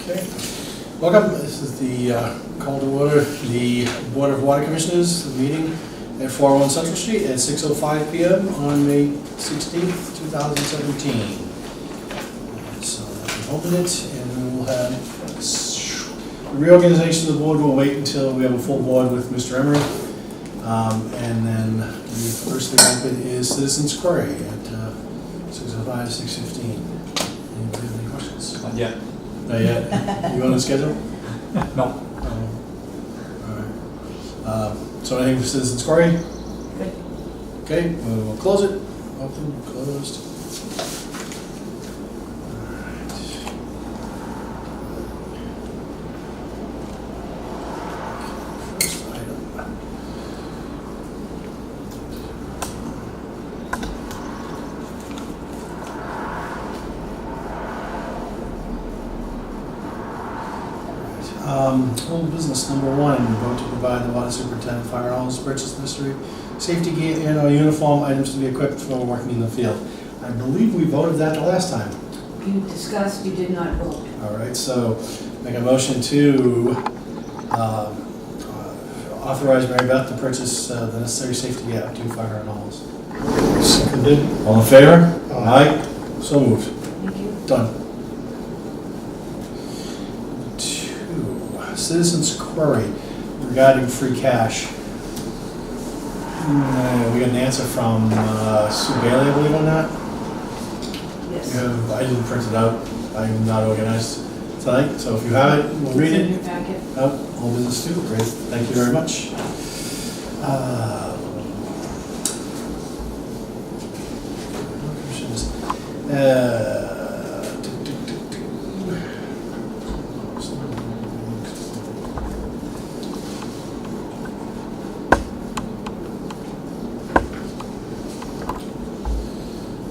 Okay. Welcome. This is the call to order the Board of Water Commissioners meeting at 401 Central Street at 6:05 p.m. on May 16th, 2017. So we'll open it and then we'll have reorganization of the board. Will wait until we have a full board with Mr. Emery. And then the first thing open is Citizens Query at 6:05 to 6:15. Anybody have any questions? Not yet. Not yet? You on the schedule? No. Alright. So anything for Citizens Query? Good. Okay, we'll close it. Open, closed. Alright. First item. Old business number one, vote to provide the water superintendent firearms purchase necessary safety gear and or uniform items to be equipped for working in the field. I believe we voted that the last time. You discussed, you did not vote. All right, so make a motion to authorize Mary Beth to purchase the necessary safety gear up to $500. Seconded. All in favor? Aye. So moved. Thank you. Done. Citizens Query regarding free cash. We got an answer from Sue Bailey, I believe, on that. Yes. I didn't print it out. I'm not organized tonight, so if you have it, we'll read It's in it. your packet. Oh, old business too. Great. Thank you very much.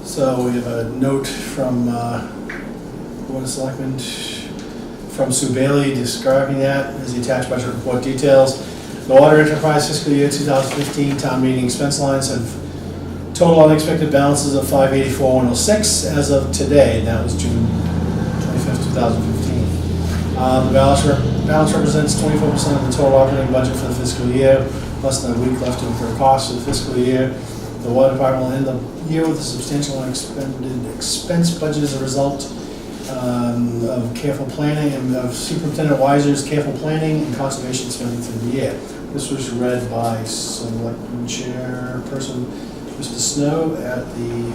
So we have a note from Board of Selectmen from Sue Bailey describing that as the attached budget report details. The Water Enterprise fiscal year 2015 town meeting expense lines have total unexpected balances of $584,106 as of today. And that was June 25th, 2015. The balance represents 24% of the total operating budget for the fiscal year, less than a week left to incur costs for the fiscal year. The water department will end the year with a substantial unexpended expense budget as a result of careful planning and of Superintendent Weiser's careful planning and conservation spending through the year. This was read by Selectman Chairperson Mr. Snow at the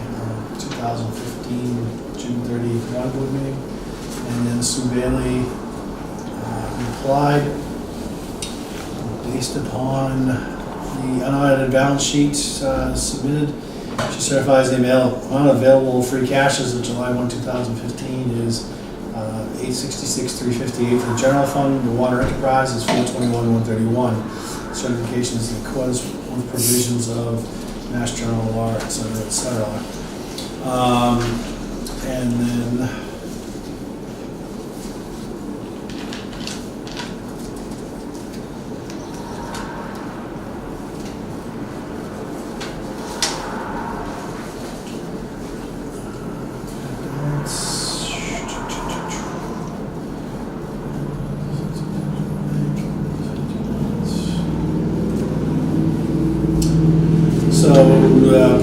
2015 June 30 water board meeting. And then Sue Bailey replied based upon the unaudited balance sheet submitted. She certifies the amount available free cash as of July 1, 2015 is $866,358 for the general fund. The water enterprise is $421,131. Certification is in accordance with provisions of Mass General Law, et cetera, et cetera. And then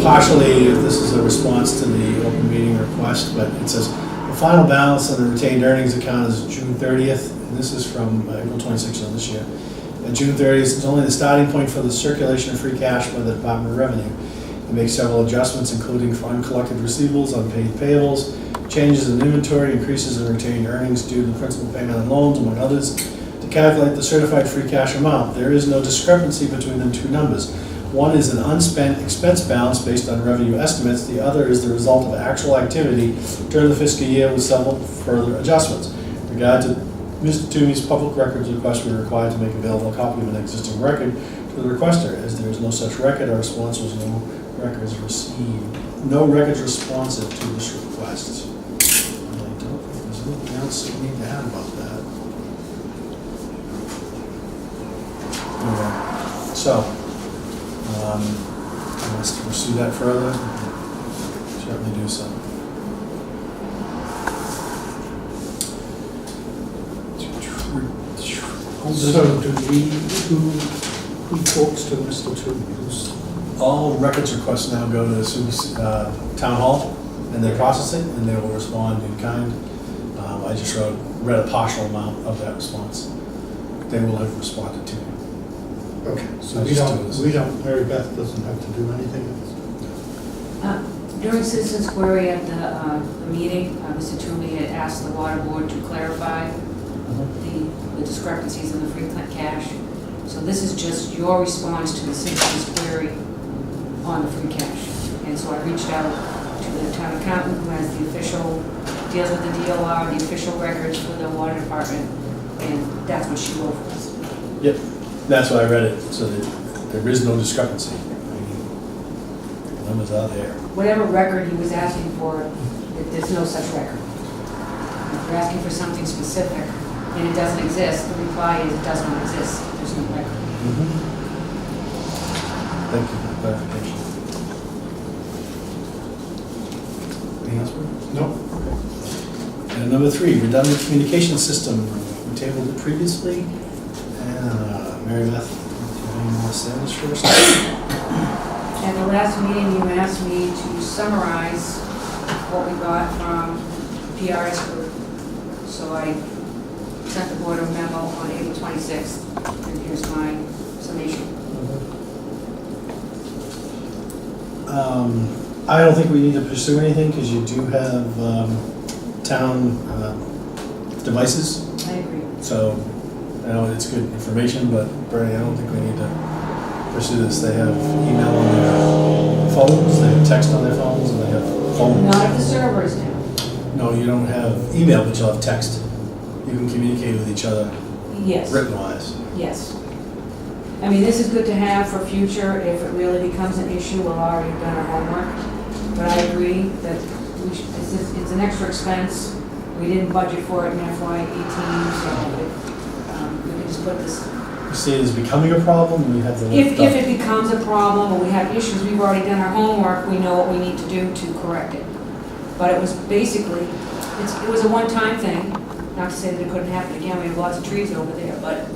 partially, this is a response to the open meeting request, but it says the final balance of the retained earnings account is June 30th, and this is from April 26th of this year. At June 30th is only the starting point for the circulation of free cash by the Department of Revenue. It makes several adjustments, including for uncollected receivables, unpaid payables, changes in inventory, increases in retained earnings due to principal payment on loans, among others. To calculate the certified free cash amount, there is no discrepancy between the two numbers. One is an unspent expense balance based on revenue estimates. The other is the result of actual activity during the fiscal year with several further adjustments. In regard to Mr. Toomey's public records request, we are required to make available a copy of an existing record to the requester. As there is no such record, our response was no records received. No records responsive to this request. And I don't think there's anything else we need to add about that. Okay. So. Wants to pursue that further, certainly do so. So do we, who talks to Mr. Toomey? Who's, All records requests now go to the town hall, and they process it, and they will respond in kind. I just read a partial amount of that response. They will have responded to me. okay, so I just do this. Mary Beth doesn't have to do anything else? During citizens' query at the meeting, Mr. Toomey had asked the water board to clarify the discrepancies in the free cash. So this is just your response to the citizens' query on the free cash. And so I reached out to the town accountant who has the official, deals with the DOR, the official records for the water department, and that's what she wrote for us. Yep, that's why I read it, so that there is no discrepancy. I mean, the numbers are there. Whatever record he was asking for, there's no such record. If you're asking for something specific and it doesn't exist, the reply is it does not exist. There's no record. Thank you for the clarification. Anything else? Bruce? No. And number 3, redundant communication system. We tabled it previously. And Mary Beth, do you have any more to say on this first? At the last meeting, you asked me to summarize what we got from PRS Group. So I sent the board a memo on April 26th, and here's my summation. I don't think we need to pursue anything because you do have town devices. I agree. So, I know it's good information, but Bernie, I don't think we need to pursue this. They have email on their phones, they have text on their phones, and they have phone. Not if the server is down. No, you don't have email, but you'll have text. You can communicate with each other Yes. written-wise. Yes. I mean, this is good to have for future if it really becomes an issue. We've already done our homework. But I agree that it's an extra expense. We didn't budget for it in FY18, so we can just put this. You see it as becoming a problem, we have the. If it becomes a problem or we have issues, we've already done our homework, we know what we need to do to correct it. But it was basically, it was a one-time thing. Not to say that it couldn't happen again, we have lots of trees over there, but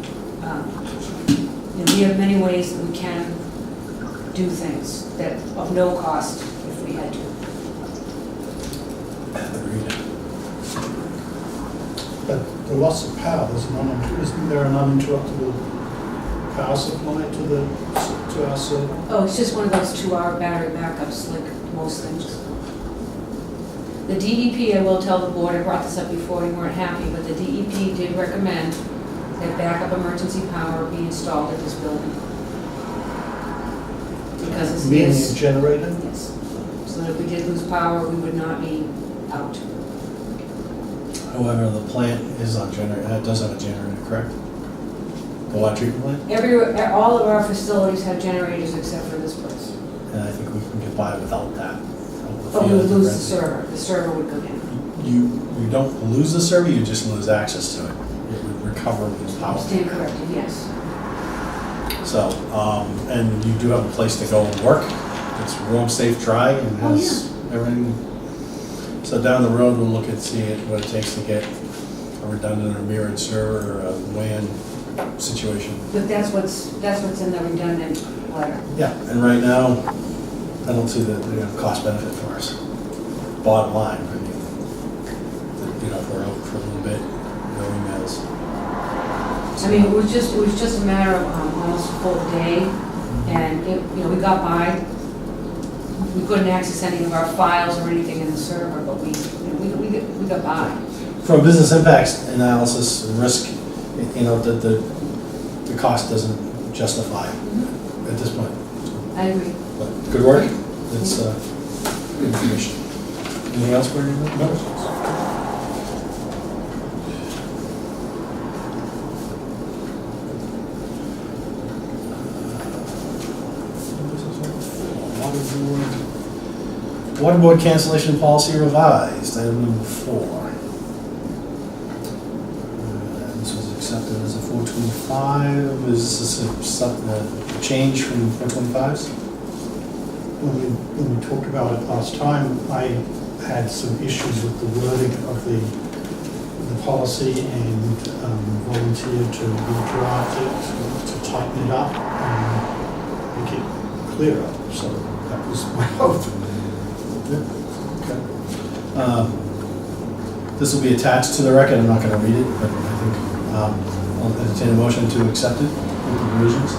we have many ways that we can do things that of no cost if we had to. Agreed. But the loss of power, isn't there an uninterruptible power supply to our server? Oh, it's just one of those 2-hour battery backups like most things. The DEP, I will tell the board, I brought this up before, you weren't happy, but the DEP did recommend that backup emergency power be installed at this building. Because this Meaning a is, generator? yes, so that if we did lose power, we would not be out. However, the plant is on generator, it does have a generator, correct? The water treatment plant? All of our facilities have generators except for this place. And I think we can get by without that. But we would lose the server, the server would go down. You don't lose the server, you just lose access to it. It would recover its power. Stand corrected, yes. So, and you do have a place to go and work. It's warm, safe, dry, and Oh, has everything. So down the road, we'll look and see what it takes to get a redundant or mirrored server or a WAN situation. But that's what's in the redundant letter. Yeah, and right now, I don't see the cost benefit for us. Bottom line, I mean, if we're out for a little bit, no emails. I mean, it was just a matter of almost a full day, and we got by. We couldn't access any of our files or anything in the server, but we got by. From a business impacts analysis and risk, the cost doesn't justify at this point. I agree. But good work. It's good information. Anything else for you? No. Water board cancellation policy revised, item number 4. This was accepted as a 425. Is this a change from 425s? When we talked about it last time, I had some issues with the wording of the policy and volunteered to redraft it, to tighten it up and make it clearer. So that was my hope. This will be attached to the record, I'm not gonna read it, but I think I'll entertain a motion to accept it with the revisions.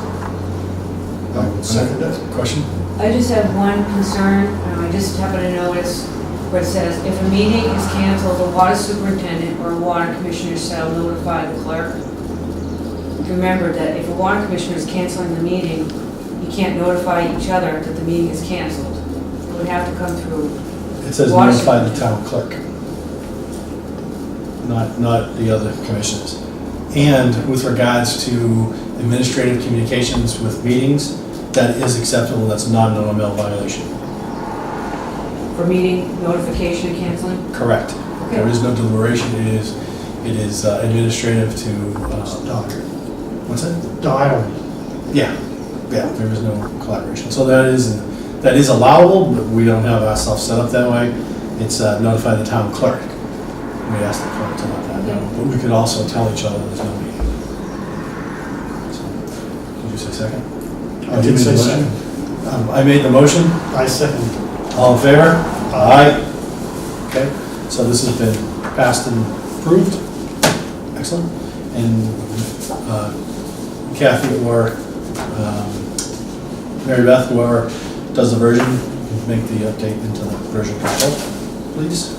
I would second it. Question? I just have one concern, I just happened to notice where it says, if a meeting is canceled, the water superintendent or water commissioner shall notify the clerk. Remember that if a water commissioner is canceling the meeting, you can't notify each other that the meeting is canceled. It would have to come through. It says Water notify the town clerk, not the other commissioners. And with regards to administrative communications with meetings, that is acceptable, that's not an OML violation. For meeting notification and canceling? Correct. There is no deliberation, it is administrative to, Diary. what's that? Diary. Yeah, there is no collaboration. So that is allowable, but we don't have ourselves set up that way. It's notify the town clerk. We ask the clerk to let that know, but we could also tell each other there's no meeting. So, did you say second? I did say second. I made the motion. I second. All in favor? Aye. Okay, so this has been passed and approved. Excellent. And Kathy or Mary Beth, whoever does the version, make the update into the version control, please.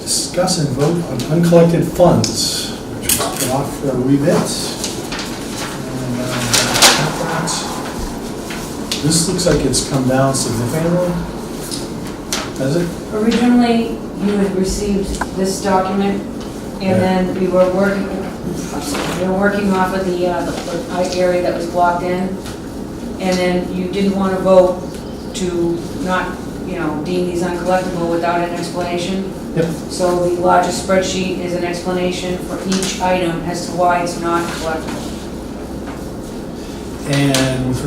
Discuss and vote on uncollected funds, which was put off for a wee bit. This looks like it's come down significantly. Has it? Originally, you had received this document, and then we were working off of the area that was blocked in, and then you didn't want to vote to not, deem these uncollectible without an explanation. Yep. So the larger spreadsheet is an explanation for each item as to why it's not collectible. And with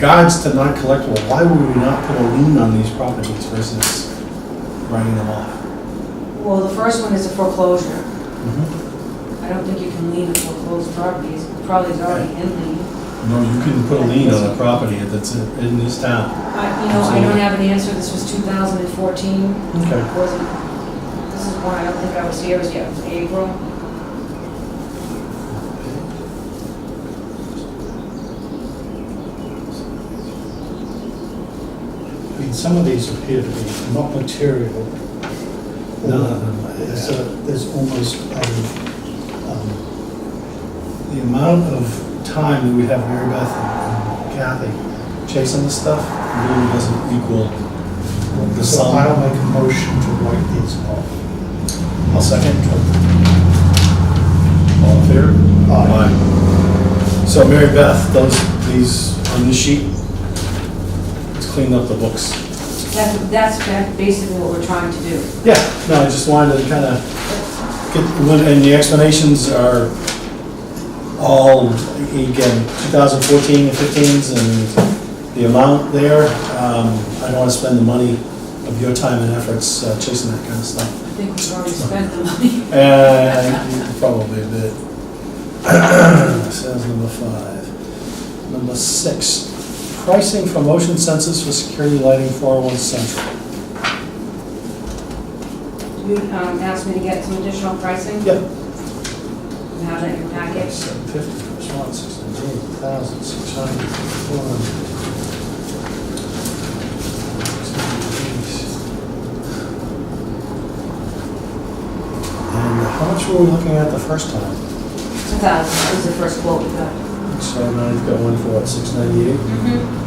regards to non-collectible, why would we not put a lien on these properties versus writing them off? Well, the first one is a foreclosure. Mm-hmm. I don't think you can lien on foreclosed properties. The property is already in lien. No, you can put a lien on a property that's in this town. I don't have an answer. This was 2014. Okay. Wasn't, this is one I don't think I was here, it was April. I mean, some of these appear to be not material. There's almost The amount of time that we have Mary Beth and Kathy chasing this stuff really doesn't equal the so sum. I'll make a motion to write these off. I'll second. All in favor? Aye. So Mary Beth, these on this sheet, let's clean up the books. That's basically what we're trying to do. Yeah, no, I just wanted to kind of get, and the explanations are all, again, 2014 and 15s and the amount there. I don't want to spend the money of your time and efforts chasing that kind of stuff. I think we've already spent the money. And probably a bit. Sales number 5. Number 6, pricing for motion sensors for security lighting 401 Central. You asked me to get some additional pricing? Yep. You have that in your packet? 750 plus 1, 6,600, 400. And how much were we looking at the first time? 2,000, that was the first quote we got. So now you've got one for what, 698? Mm-hmm.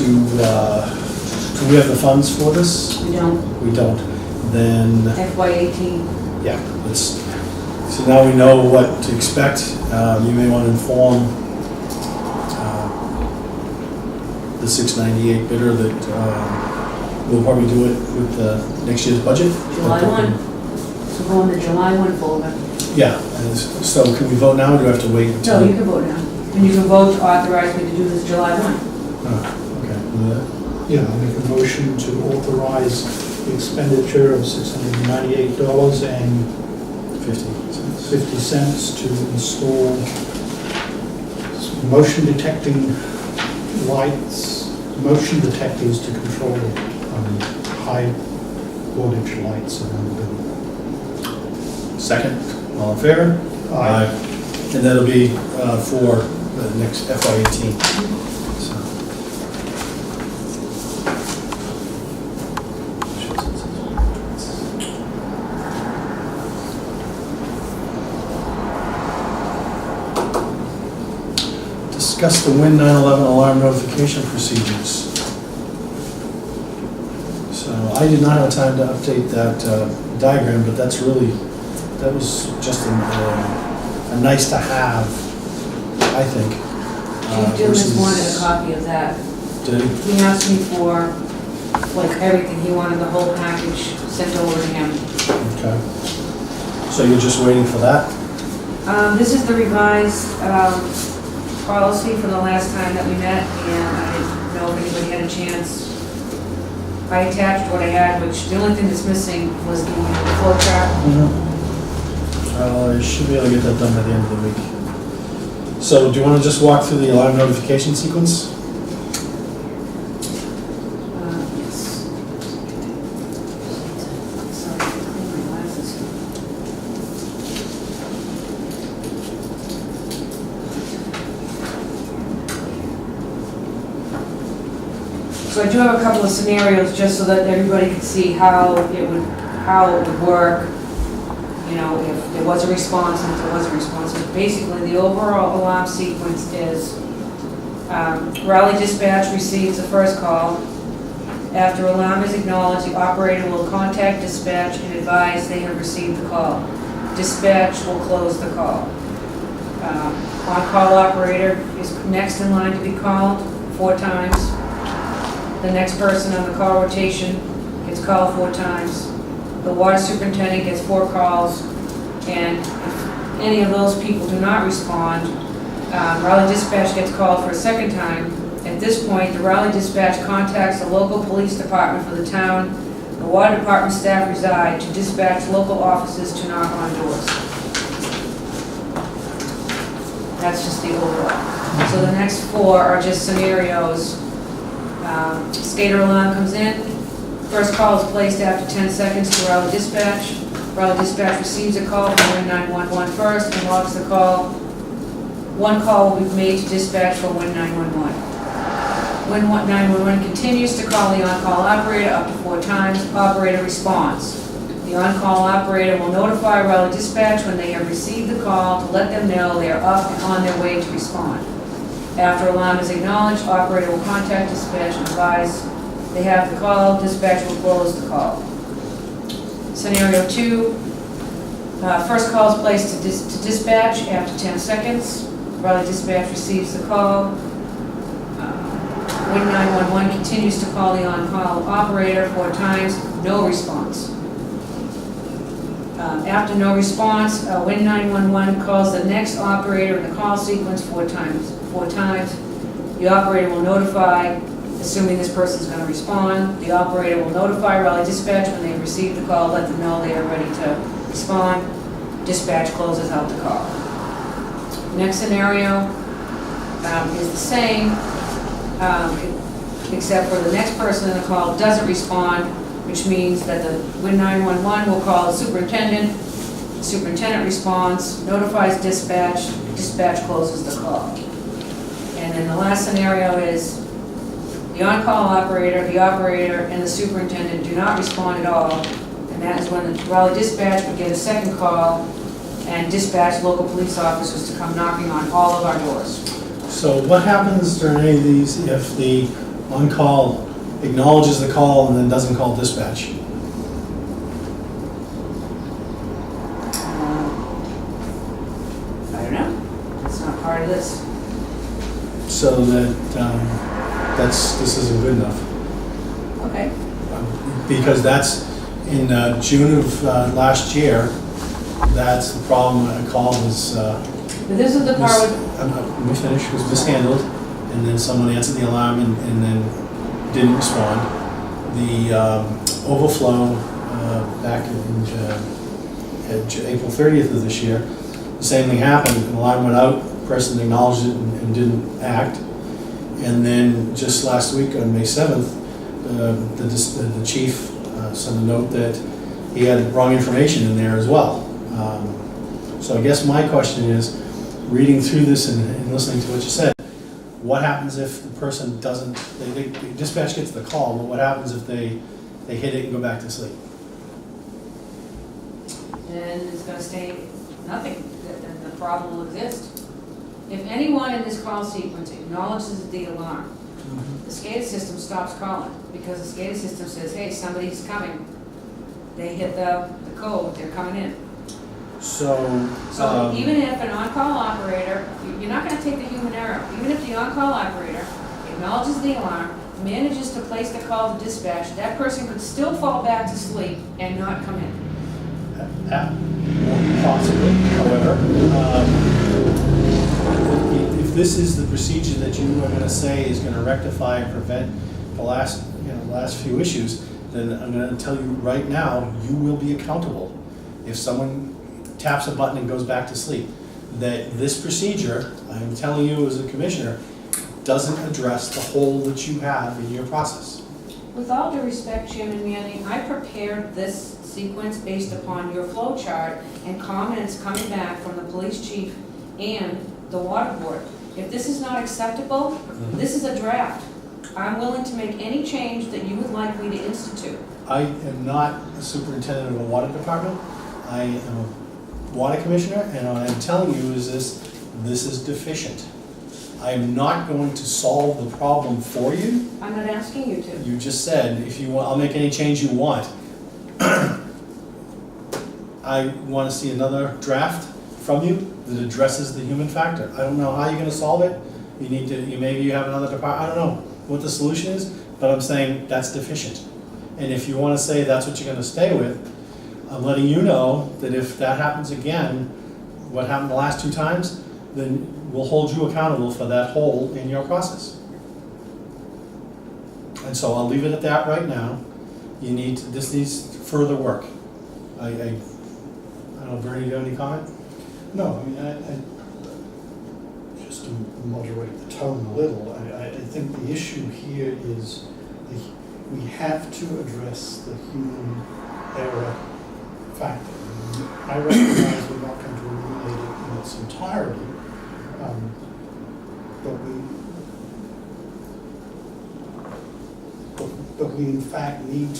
Do we have the funds for this? We don't. We don't. Then, FY18. yeah, let's, so now we know what to expect. You may want to inform the 698 bidder that we'll probably do it with next year's budget. July 1. So go in the July 1 folder. Yeah, and so can we vote now or do we have to wait until? No, you can vote now. And you can vote to authorize me to do this July 1. Okay. Yeah, I make a motion to authorize the expenditure of $698.50 to install motion detecting lights, motion detectors to control high voltage lights around the building. Second, all in favor? Aye. And that'll be for the next FY18. So. Discuss the Win 9/11 alarm notification procedures. So I did not have time to update that diagram, but that was just a nice to have, I think. Chief Dillon's versus- wanted a copy of that. Did he? He asked me for, like, everything, he wanted the whole package sent over to him. Okay. So you're just waiting for that? This is the revised policy from the last time that we met, and I didn't know if anybody had a chance. I attached what I had, which the only thing that's missing was the flow chart. I should be able to get that done by the end of the week. So do you want to just walk through the alarm notification sequence? Yes. Sorry, I think my glasses. So I do have a couple of scenarios, just so that everybody could see how it would work, you know, if there was a response and if there wasn't a response. So basically, the overall alarm sequence is, Raleigh Dispatch receives the first call. After alarm is acknowledged, the operator will contact dispatch and advise they have received the call. Dispatch will close the call. On-call operator is next in line to be called 4 times. The next person on the call rotation gets called 4 times. The water superintendent gets 4 calls, and if any of those people do not respond, Raleigh Dispatch gets called for a second time. At this point, the Raleigh Dispatch contacts the local police department for the town. The water department staff reside to dispatch local officers to knock on doors. That's just the overall. So the next 4 are just scenarios. Skater alarm comes in. First call is placed after 10 seconds to Raleigh Dispatch. Raleigh Dispatch receives a call from Win 911 first and logs the call. 1 call will be made to dispatch for Win 911. Win 911 continues to call the on-call operator up to 4 times. Operator responds. The on-call operator will notify Raleigh Dispatch when they have received the call to let them know they are up and on their way to respond. After alarm is acknowledged, operator will contact dispatch and advise they have the call. Dispatch will close the call. Scenario 2, first call is placed to dispatch after 10 seconds. Raleigh Dispatch receives the call. Win 911 continues to call the on-call operator 4 times, no response. After no response, Win 911 calls the next operator in the call sequence 4 times. The operator will notify, assuming this person is going to respond, the operator will notify Raleigh Dispatch when they receive the call, let them know they are ready to respond. Dispatch closes out the call. Next scenario is the same, except for the next person in the call doesn't respond, which means that the Win 911 will call the superintendent. The superintendent responds, notifies dispatch, dispatch closes the call. And then the last scenario is the on-call operator, the operator, and the superintendent do not respond at all, and that is when the Raleigh Dispatch would get a second call and dispatch local police officers to come knocking on all of our doors. So what happens during any of these if the on-call acknowledges the call and then doesn't call dispatch? I don't know. It's not part of this. So that this isn't good enough. Okay. Because that's in June of last year, that's the problem. A call was But this is the part with, Let me finish, was mishandled, and then someone answered the alarm and then didn't respond. The overflow back in April 30th of this year, the same thing happened, an alarm went out, person acknowledged it and didn't act. And then just last week on May 7th, the chief sent a note that he had wrong information in there as well. So I guess my question is, reading through this and listening to what you said, what happens if the person doesn't, dispatch gets the call, but what happens if they hit it and go back to sleep? then it's gonna stay nothing, the problem will exist. If anyone in this call sequence acknowledges the alarm, the SCADA system stops calling, because the SCADA system says, hey, somebody's coming. They hit the code, they're coming in. So, So even if an on-call operator, you're not gonna take the human error, even if the on-call operator acknowledges the alarm, manages to place the call to dispatch, that person could still fall back to sleep and not come in. possibly, however, if this is the procedure that you are gonna say is gonna rectify and prevent the last few issues, then I'm gonna tell you right now, you will be accountable. If someone taps a button and goes back to sleep, that this procedure, I'm telling you as a commissioner, doesn't address the hole that you have in your process. With all due respect, Chairman Manning, I prepared this sequence based upon your flow chart and comments coming back from the police chief and the water board. If this is not acceptable, this is a draft. I'm willing to make any change that you would like me to institute. I am not a superintendent of a water department. I am a water commissioner, and what I'm telling you is this is deficient. I am not going to solve the problem for you. I'm not asking you to. You just said, if you want, I'll make any change you want. I want to see another draft from you that addresses the human factor. I don't know how you're gonna solve it. Maybe you have another department, I don't know what the solution is, but I'm saying that's deficient. And if you want to say that's what you're gonna stay with, I'm letting you know that if that happens again, what happened the last 2 times, then we'll hold you accountable for that hole in your process. And so I'll leave it at that right now. This needs further work. I don't know, Bernie, do you have any comment? No, I mean, just to moderate the tone a little, I think the issue here is we have to address the human error factor. I recognize we're not going to eliminate it in its entirety, but we in fact need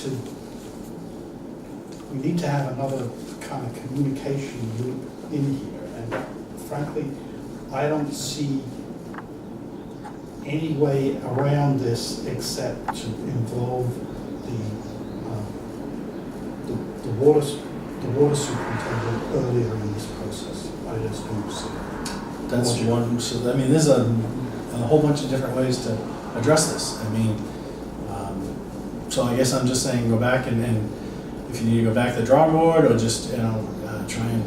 to have another kind of communication loop in here. And frankly, I don't see any way around this except to involve the water superintendent earlier in this process. I just don't see it. That's one, so, I mean, there's a whole bunch of different ways to address this. I mean, so I guess I'm just saying, go back and if you need to go back to the drawing board, or just, try and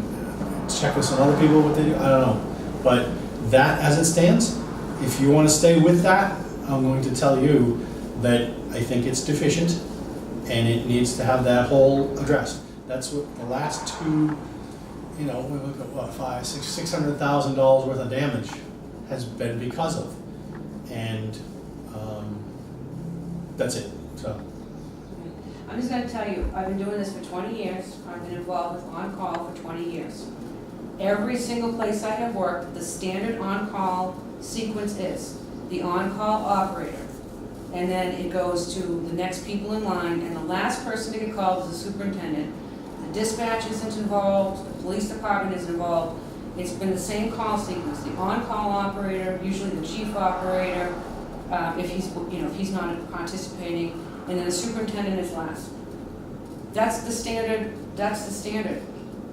check with some other people what they do, I don't know. But that, as it stands, if you want to stay with that, I'm going to tell you that I think it's deficient, and it needs to have that hole addressed. That's what the last 2, we look at what, $600,000 worth of damage has been because of. And that's it, so. I'm just gonna tell you, I've been doing this for 20 years. I've been involved with on-call for 20 years. Every single place I have worked, the standard on-call sequence is the on-call operator. And then it goes to the next people in line, and the last person to get called is the superintendent. The dispatch isn't involved, the police department isn't involved. It's been the same call sequence, the on-call operator, usually the chief operator, if he's not participating, and then the superintendent is last. That's the standard,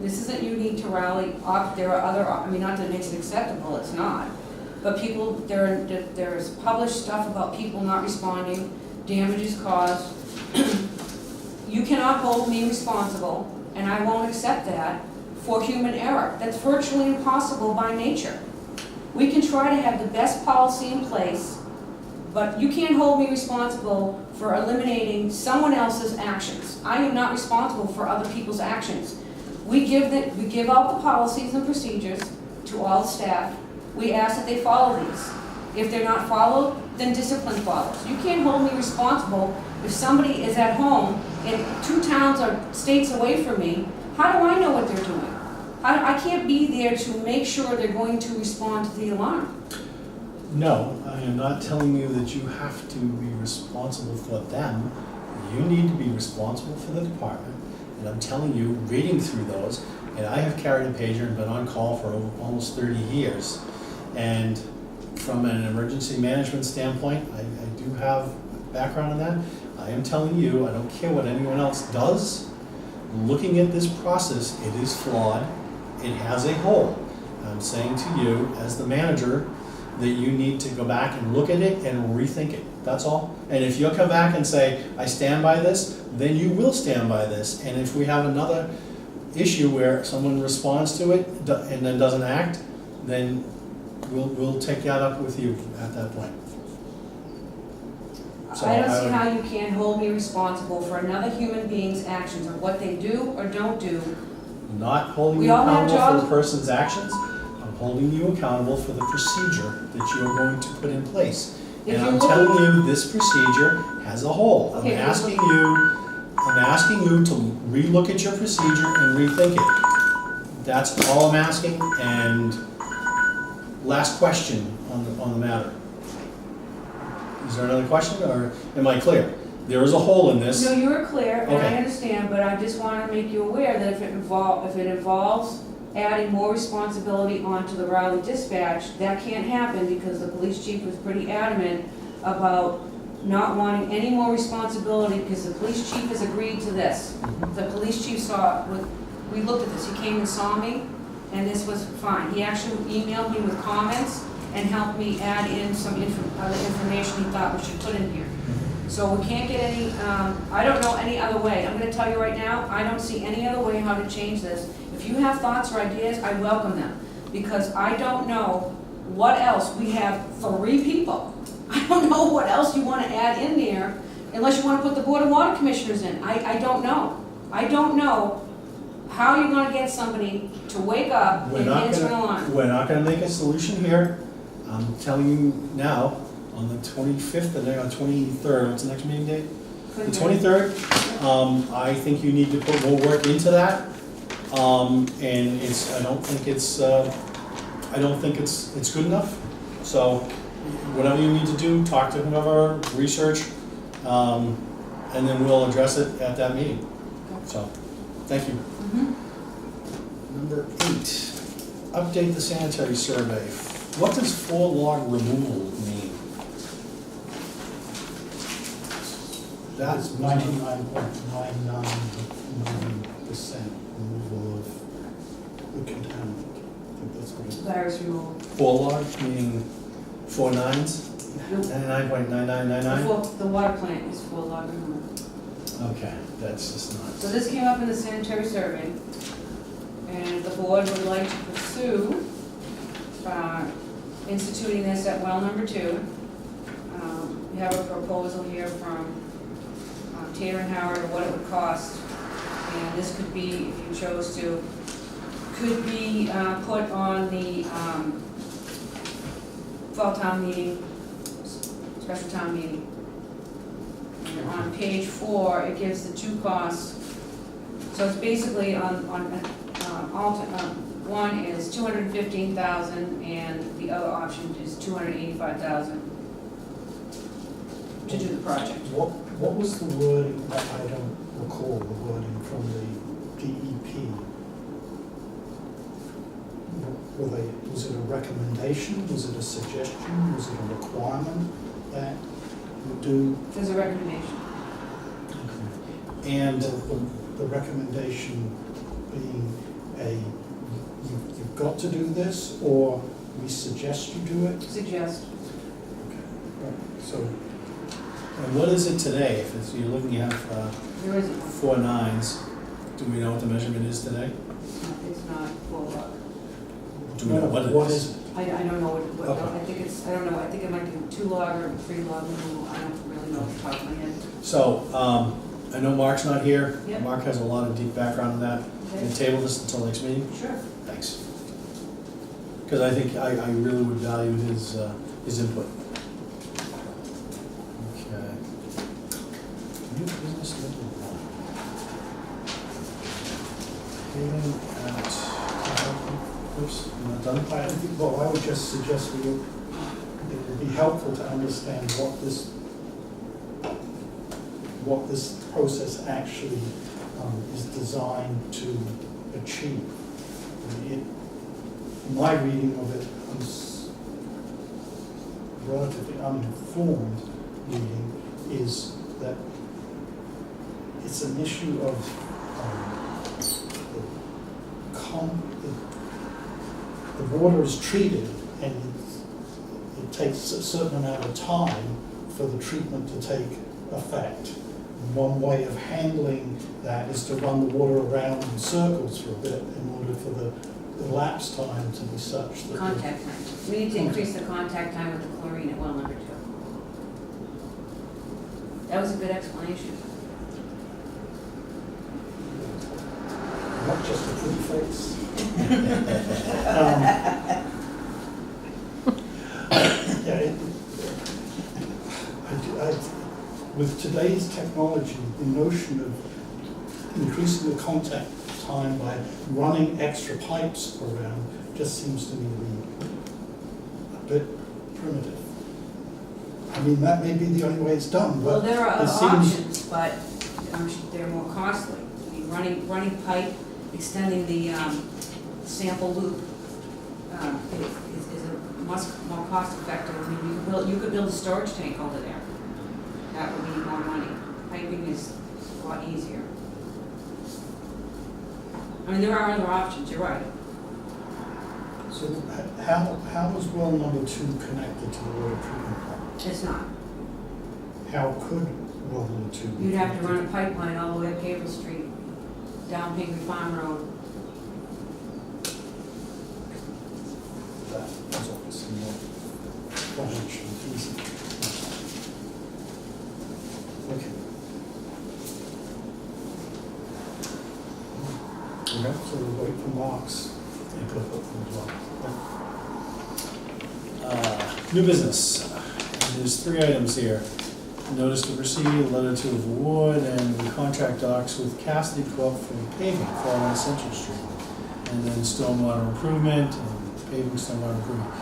This isn't unique to Raleigh. There are other, not that it makes it acceptable, it's not. But people, there's published stuff about people not responding, damages caused. You cannot hold me responsible, and I won't accept that, for human error. That's virtually impossible by nature. We can try to have the best policy in place, but you can't hold me responsible for eliminating someone else's actions. I am not responsible for other people's actions. We give out the policies and procedures to all the staff. We ask that they follow these. If they're not followed, then discipline follows. You can't hold me responsible if somebody is at home and 2 towns or states away from me. How do I know what they're doing? I can't be there to make sure they're going to respond to the alarm. No, I am not telling you that you have to be responsible for them. You need to be responsible for the department. And I'm telling you, reading through those, and I have carried a pager and been on call for almost 30 years. And from an emergency management standpoint, I do have background in that. I am telling you, I don't care what anyone else does. Looking at this process, it is flawed. It has a hole. I'm saying to you, as the manager, that you need to go back and look at it and rethink it. That's all. And if you'll come back and say, I stand by this, then you will stand by this. And if we have another issue where someone responds to it and then doesn't act, then we'll take that up with you at that point. So I don't see would- how you can hold me responsible for another human being's actions or what they do or don't do. Not holding We you all have accountable for jobs. the person's actions. I'm holding you accountable for the procedure that you're going to put in place. If And you're I'm telling you, this procedure has a hole. Okay, I'm asking you to relook at your procedure and rethink it. That's all I'm asking, and last question on the matter. Is there another question, or am I clear? There is a hole in this. No, you're clear, and I Okay. understand, but I just want to make you aware that if it involves adding more responsibility onto the Raleigh dispatch, that can't happen because the police chief was pretty adamant about not wanting any more responsibility because the police chief has agreed to this. The police chief we looked at this, he came and saw me, and this was fine. He actually emailed me with comments and helped me add in some other information he thought we should put in here. So we can't get any, I don't know any other way. I'm gonna tell you right now, I don't see any other way how to change this. If you have thoughts or ideas, I welcome them, because I don't know what else. We have 3 people. I don't know what else you wanna add in there, unless you wanna put the Board of Water Commissioners in. I don't know. I don't know how you're gonna get somebody to wake up We're and not answer an alarm. We're not gonna make a solution here. I'm telling you now, on the 25th, and then on 23rd, what's the next meeting date? The 23rd, I think you need to put more work into that. And I don't think it's good enough. So whatever you need to do, talk to whoever, research, and then we'll address it at that meeting. So, thank you. Mhm. Number 8, update the sanitary survey. What does 4-log removal mean? That's That's 99.999% removal of the contaminant. I think that's what it is. Virus removal. 4-log, meaning 4 nines? The 99.9999? the water plant is full log removal. Okay, that's just So not. this came up in the sanitary survey, and the board would like to pursue instituting this at well number 2. We have a proposal here from Taylor and Howard of what it would cost, and this could be, if you chose to, could be put on the fall town meeting, special town meeting. And on page 4, it gives the 2 costs. So it's basically one is $215,000 and the other option is $285,000 to do the project. What was the wording, I don't recall the wording from the DEP? Was it a recommendation, was it a suggestion, was it a requirement that you do? There's a recommendation. And The recommendation being you've got to do this, or we suggest you do it? Suggest. So, and what is it today? If you're looking at There isn't one. 4 nines, do we know what the measurement is today? It's not full log. Do we know what it What is? is it? I don't know what, Okay. I think it's, I don't know, I think it might be 2 log or 3 log, I don't really know off the top of my head. So, I know Mark's not here. Yep. Mark has a lot of deep background in that. Can you Okay. table this until next meeting? Sure. Thanks. Because I think I really would value his input. Okay. New business number 1. Paving at, oops, I'm not done? I think, well, I would just suggest it would be helpful to understand what this process actually is designed to achieve. My reading of it is relatively uninformed reading, is that it's an issue of the water is treated, and it takes a certain amount of time for the treatment to take effect. One way of handling that is to run the water around in circles for a bit in order for the elapsed time to be such that. Contact time. We need to increase the contact time with the chlorine at well number 2. That was a good explanation. Not just a pretty face. Yeah, with today's technology, the notion of increasing the contact time by running extra pipes around just seems to me to be a bit primitive. I mean, that may be the only way it's done, Well, but there are it other seems. options, but they're more costly. I mean, running pipe, extending the sample loop is a much more cost effective. I mean, you could build a storage tank over there. That would be more money. Piping is a lot easier. I mean, there are other options, you're right. So how is well number 2 connected to the water treatment plant? It's not. How could well number 2 be You'd have to connected? run a pipeline all the way up Cable Street, down Pingree Farm Road. That is obviously not financially feasible. Okay. Okay. So we'll wait for Mark's input as well. New business. There's 3 items here. Notice to proceed, letter to award, and the contract docs with Cassidy Corp. for paving for on Central Street. And then stormwater improvement and paving stormwater improvement.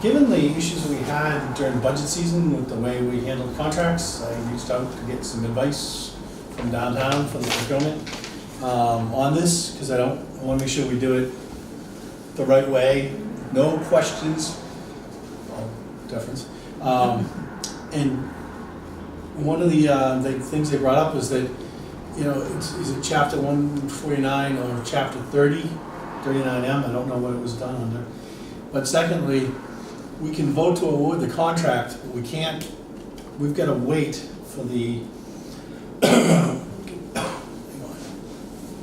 Given the issues we had during budget season with the way we handled contracts, I reached out to get some advice from downtown for the procurement on this, because I want to make sure we do it the right way, no questions, all deference. And one of the things they brought up was that, you know, is it chapter 149 or chapter 30, 39M? I don't know what it was done under. But secondly, we can vote to award the contract, but we can't, we've got to wait for the, hang on,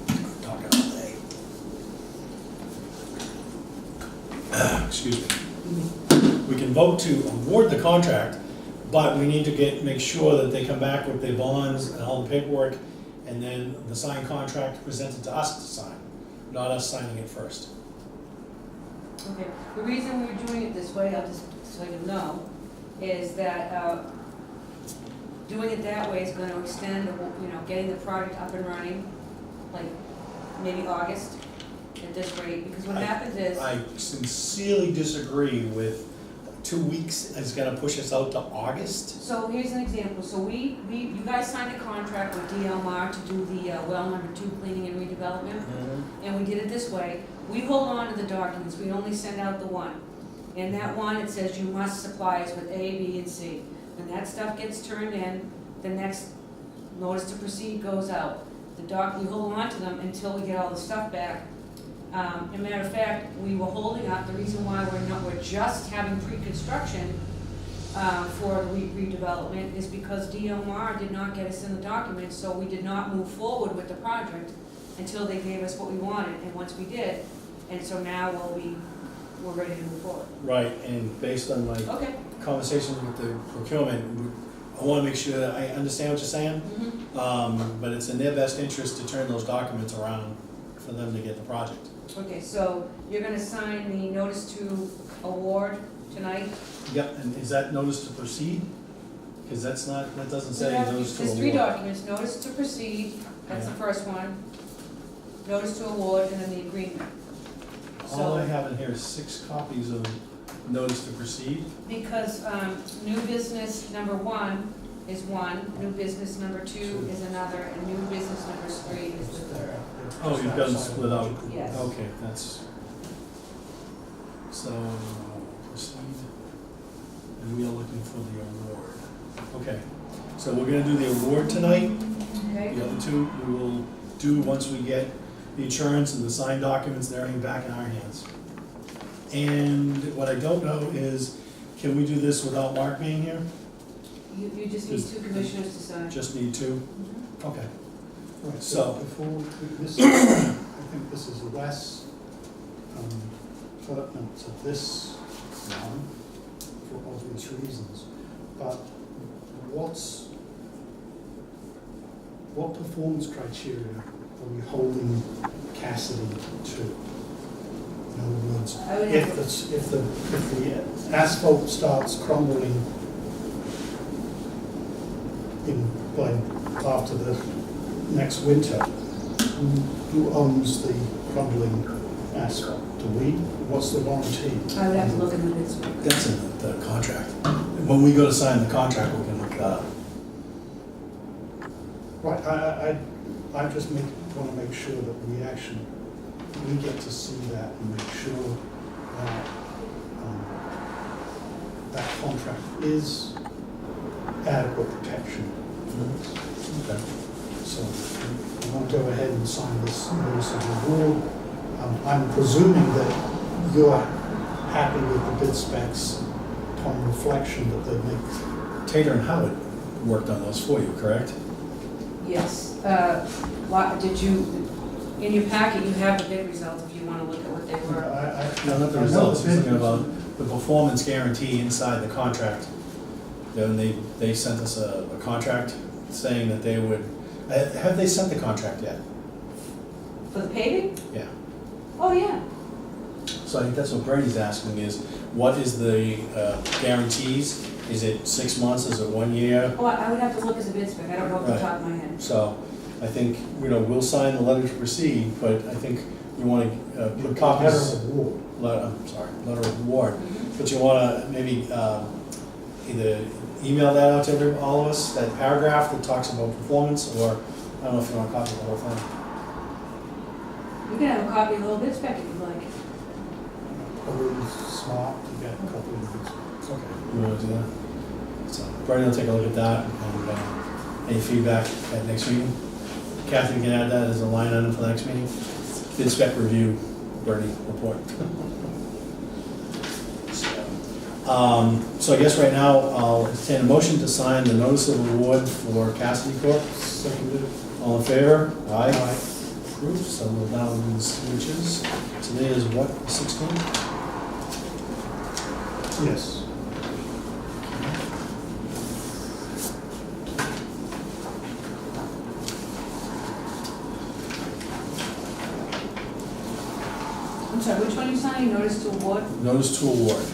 I'm talking all day. Excuse me. We can vote to award the contract, but we need to make sure that they come back with their bonds and all the paperwork, and then the signed contract presented to us to sign, not us signing it first. Okay, the reason we were doing it this way, I'll just, so you know, is that doing it that way is going to extend, getting the project up and running, like maybe August at this rate, because what happens is. I sincerely disagree with 2 weeks is gonna push us out to August. So here's an example, so you guys signed a contract with DLMR to do the well number 2 cleaning and redevelopment, and we did it this way. We hold on to the documents, we only send out the one. In that one, it says you must supply us with A, B, and C. When that stuff gets turned in, the next notice to proceed goes out. We hold on to them until we get all the stuff back. As a matter of fact, we were holding up, the reason why we're just having pre-construction for redevelopment is because DLMR did not get us in the documents, so we did not move forward with the project until they gave us what we wanted, and once we did, and so now we're ready to move forward. Right, and based on my Okay. conversations with the procurement, I wanna make sure that I understand what you're saying. But it's in their best interest to turn those documents around for them to get the project. Okay, so you're gonna sign the notice to award tonight? Yep, and is that notice to proceed? Because that's not, that doesn't say notice to There's three award. documents, notice to proceed, that's the Yeah. first one, notice to award, and then the agreement. All I So, have in here is 6 copies of notice to proceed. because new business number 1 is one, new business number 2 is another, and new business number 3 is the third. Oh, you've got them split out. Yes. Okay, that's, so, proceed, and we are looking for the award. Okay, so we're gonna do the award tonight. Okay? The other two, we will do once we get the insurance and the signed documents and everything back in our hands. And what I don't know is, can we do this without Mark being here? You just need 2 commissioners to sign. Just need 2? Mhm. Okay. Right, So- so before, this, I think this is less, pertinent to this one, for obvious reasons, but what performance criteria are we holding Cassidy to? In other words, I would if have, the asphalt starts crumbling after the next winter, who owns the crumbling asphalt? Do we? What's the warranty? I would have to look in the bid book. That's in the contract. When we go to sign the contract, we can look that up. Right, I just want to make sure that we get to see that and make sure that that contract is adequate protection. Okay. So I want to go ahead and sign this notice of award. I'm presuming that you're happy with the bid specs upon reflection that they make. Tater and Howard worked on those for you, correct? Yes, did you, in your packet, you have the bid results if you want to look at what they were. No, not the I know results, the I'm bid thinking about the performance guarantee inside the contract. Then they sent us a contract saying that they would, have they sent the contract yet? For the paving? Yeah. Oh, yeah. So I think that's what Bernie's asking is, what is the guarantees? Is it 6 months, is it 1 year? Oh, I would have to look at the bid spec, I don't know off the Right. top of my head. So I think, we'll sign the letter to proceed, but I think we want to put copies. Letter of award. Letter of award. Mhm. But you want to maybe either email that out to all of us, that paragraph that talks about performance, or I don't know if you want to copy the whole thing. You can have a copy of the little bid spec if you like. Probably smart to get a couple of these. Okay. You want to do that? So Bernie will take a look at that, and any feedback at next meeting. Kathy can add that as a line item for the next meeting. Bid spec review, Bernie report. So I guess right now, I'll entertain a motion to sign the notice of award for Cassidy Corp. Seconded. All in favor? Aye. Aye. Approved, so we'll down in signatures. Today is what, 16? Yes. I'm sorry, which one are you signing, notice to award? Notice to award.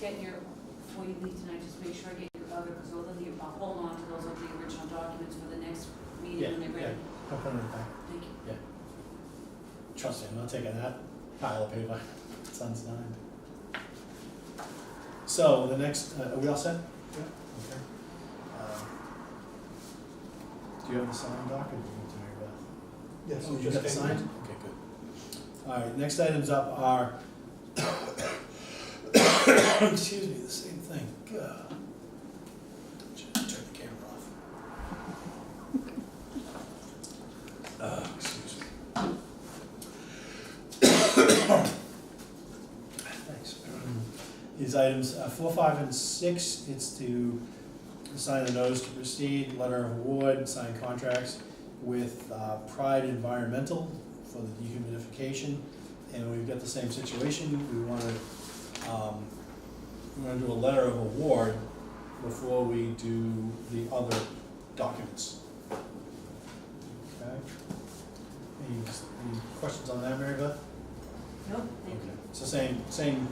get your, before you leave tonight, just make sure I get your other, because those are the, I'll hold on to those are the original documents for the next meeting when they're ready. I'll put it back. Thank you. Trust me, I'm not taking that pile of paper. It's unsigned. So the next, are we all set? Yeah. Okay. Do you have the signed doc or do you need to hear about? Yes, Oh, we you just got the came signed? in. Okay, good. All right, next items up are, excuse me, the same thing. God. Just turn the camera off. Excuse me. Thanks. These items, 4, 5, and 6, it's to sign the notice to proceed, letter of award, sign contracts with Pride Environmental for the dehumidification. And we've got the same situation. We want to do a letter of award before we do the other documents. Okay? Any questions on that, Mary Beth? Nope, thank you. It's the same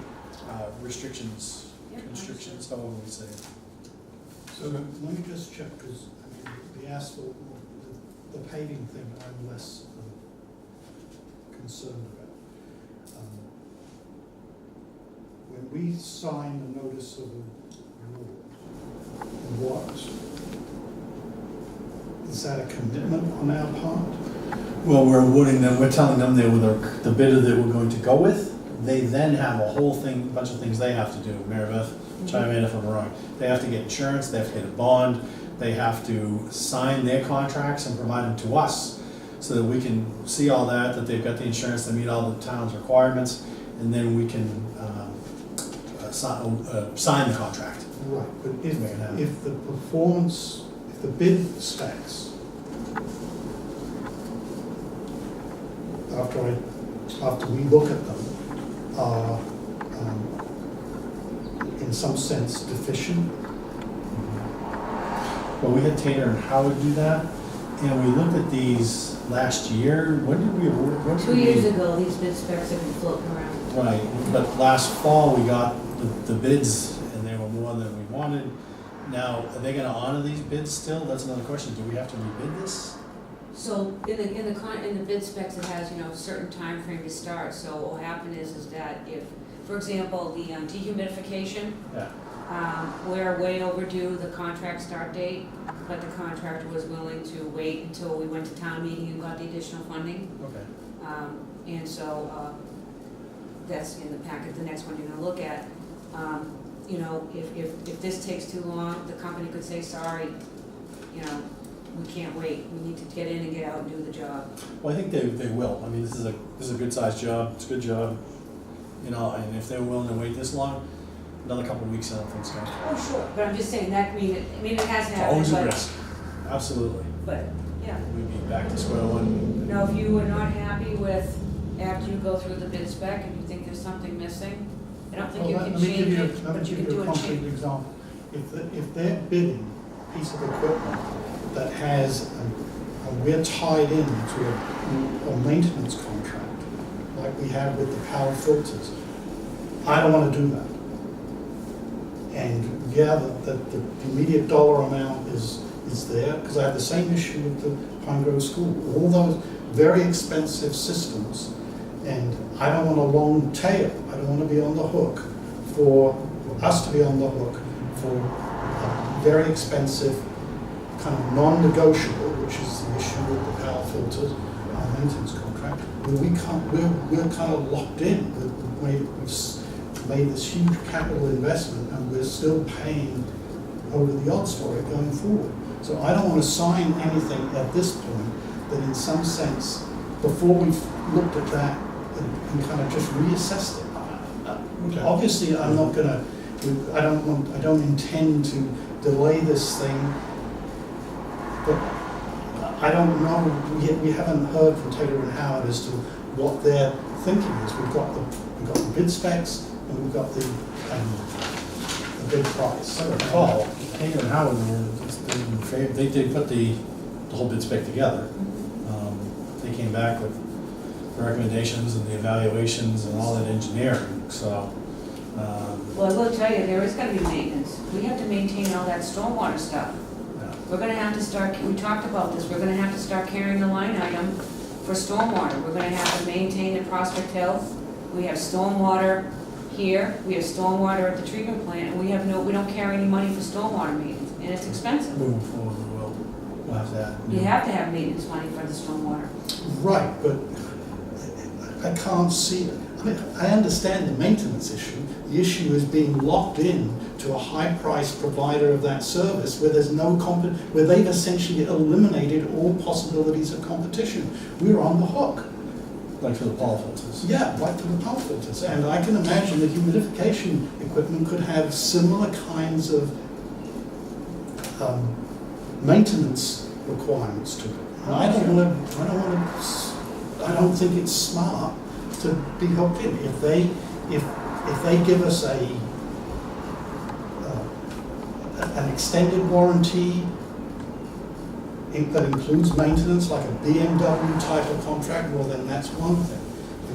restrictions, Yep, constrictions, however we say it. So let me just check, because the asphalt, the paving thing, I'm less concerned about. When we sign the notice of award, is that a commitment on our part? Well, we're awarding them, we're telling them they were the bidder that we're going to go with. They then have a whole thing, bunch of things they have to do. Mary Beth, chime in if I'm wrong. They have to get insurance, they have to get a bond, they have to sign their contracts and provide them to us so that we can see all that they've got the insurance, they meet all the town's requirements, and then we can sign the contract. Right, but Make it happen. if the performance, if the bid specs, after we look at them, are in some sense deficient. Well, we had Tater and Howard do that, and we looked at these last year. When did we award? when did 2 we- years ago, these bid specs have been floating around. Right, but last fall, we got the bids, and they were more than we wanted. Now, are they gonna honor these bids still? That's another question. Do we have to rebid this? So in the bid specs, it has, a certain time frame to start. So what will happen is that if, for example, the dehumidification, Yeah. we're way overdue the contract start date, but the contractor was willing to wait until we went to town meeting and got the additional funding. Okay. And so, that's in the packet, the next one you're gonna look at. If this takes too long, the company could say, sorry, we can't wait, we need to get in and get out and do the job. Well, I think they will. I mean, this is a good sized job. It's a good job. And if they're willing to wait this long, another couple of weeks, I don't think so. Oh, sure, but I'm just saying, it has It's happened, always a but, risk. Absolutely. yeah. We'd be back to square one. Now, if you are not happy with, after you go through the bid spec and you think there's something missing, I don't think you Well, can let me give change you, it, let me but you give can you do a a concrete change. example. If they're bidding a piece of equipment that has, we're tied into a maintenance contract, like we have with the power filters, I don't want to do that. And yeah, the immediate dollar amount is there, because I have the same issue with the Pine Grove School. All those very expensive systems, and I don't want a long tail. I don't want to be on the hook for us to be on the hook for a very expensive, kind of non-negotiable, which is the issue with the power filters, our maintenance contract, where we're kind of locked in. We've made this huge capital investment, and we're still paying over the odds for it going forward. So I don't want to sign anything at this point that in some sense, before we've looked at that and kind of just reassessed it. Okay. Obviously, I'm not gonna, I don't intend to delay this thing, but I don't know, we haven't heard from Taylor and Howard as to what their thinking is. We've got the bid specs, and we've got the bid price. I recall, Taylor and Howard they did put the whole bid spec together. They came back with the recommendations and the evaluations and all that engineering, so Well, I will tell you, there is gonna be maintenance. We have to maintain all that stormwater stuff. Yeah. We're gonna have to start, we talked about this, we're gonna have to start carrying the line item for stormwater. We're gonna have to maintain at Prospect Hill. We have stormwater here, we have stormwater at the treatment plant, and we don't carry any money for stormwater maintenance, and it's expensive. Moving forward, we'll have that. You have to have maintenance money for the stormwater. Right, but I can't see, I mean, I understand the maintenance issue. The issue is being locked in to a high-priced provider of that service where there's no where they've essentially eliminated all possibilities of competition. We're on the hook. Like for the ball filters. Yeah, right to the pump filters. And I can imagine the humidification equipment could have similar kinds of maintenance requirements to it. And I don't think it's smart to be hooked in. If they give us an extended warranty that includes maintenance, like a BMW type of contract, well, then that's one thing.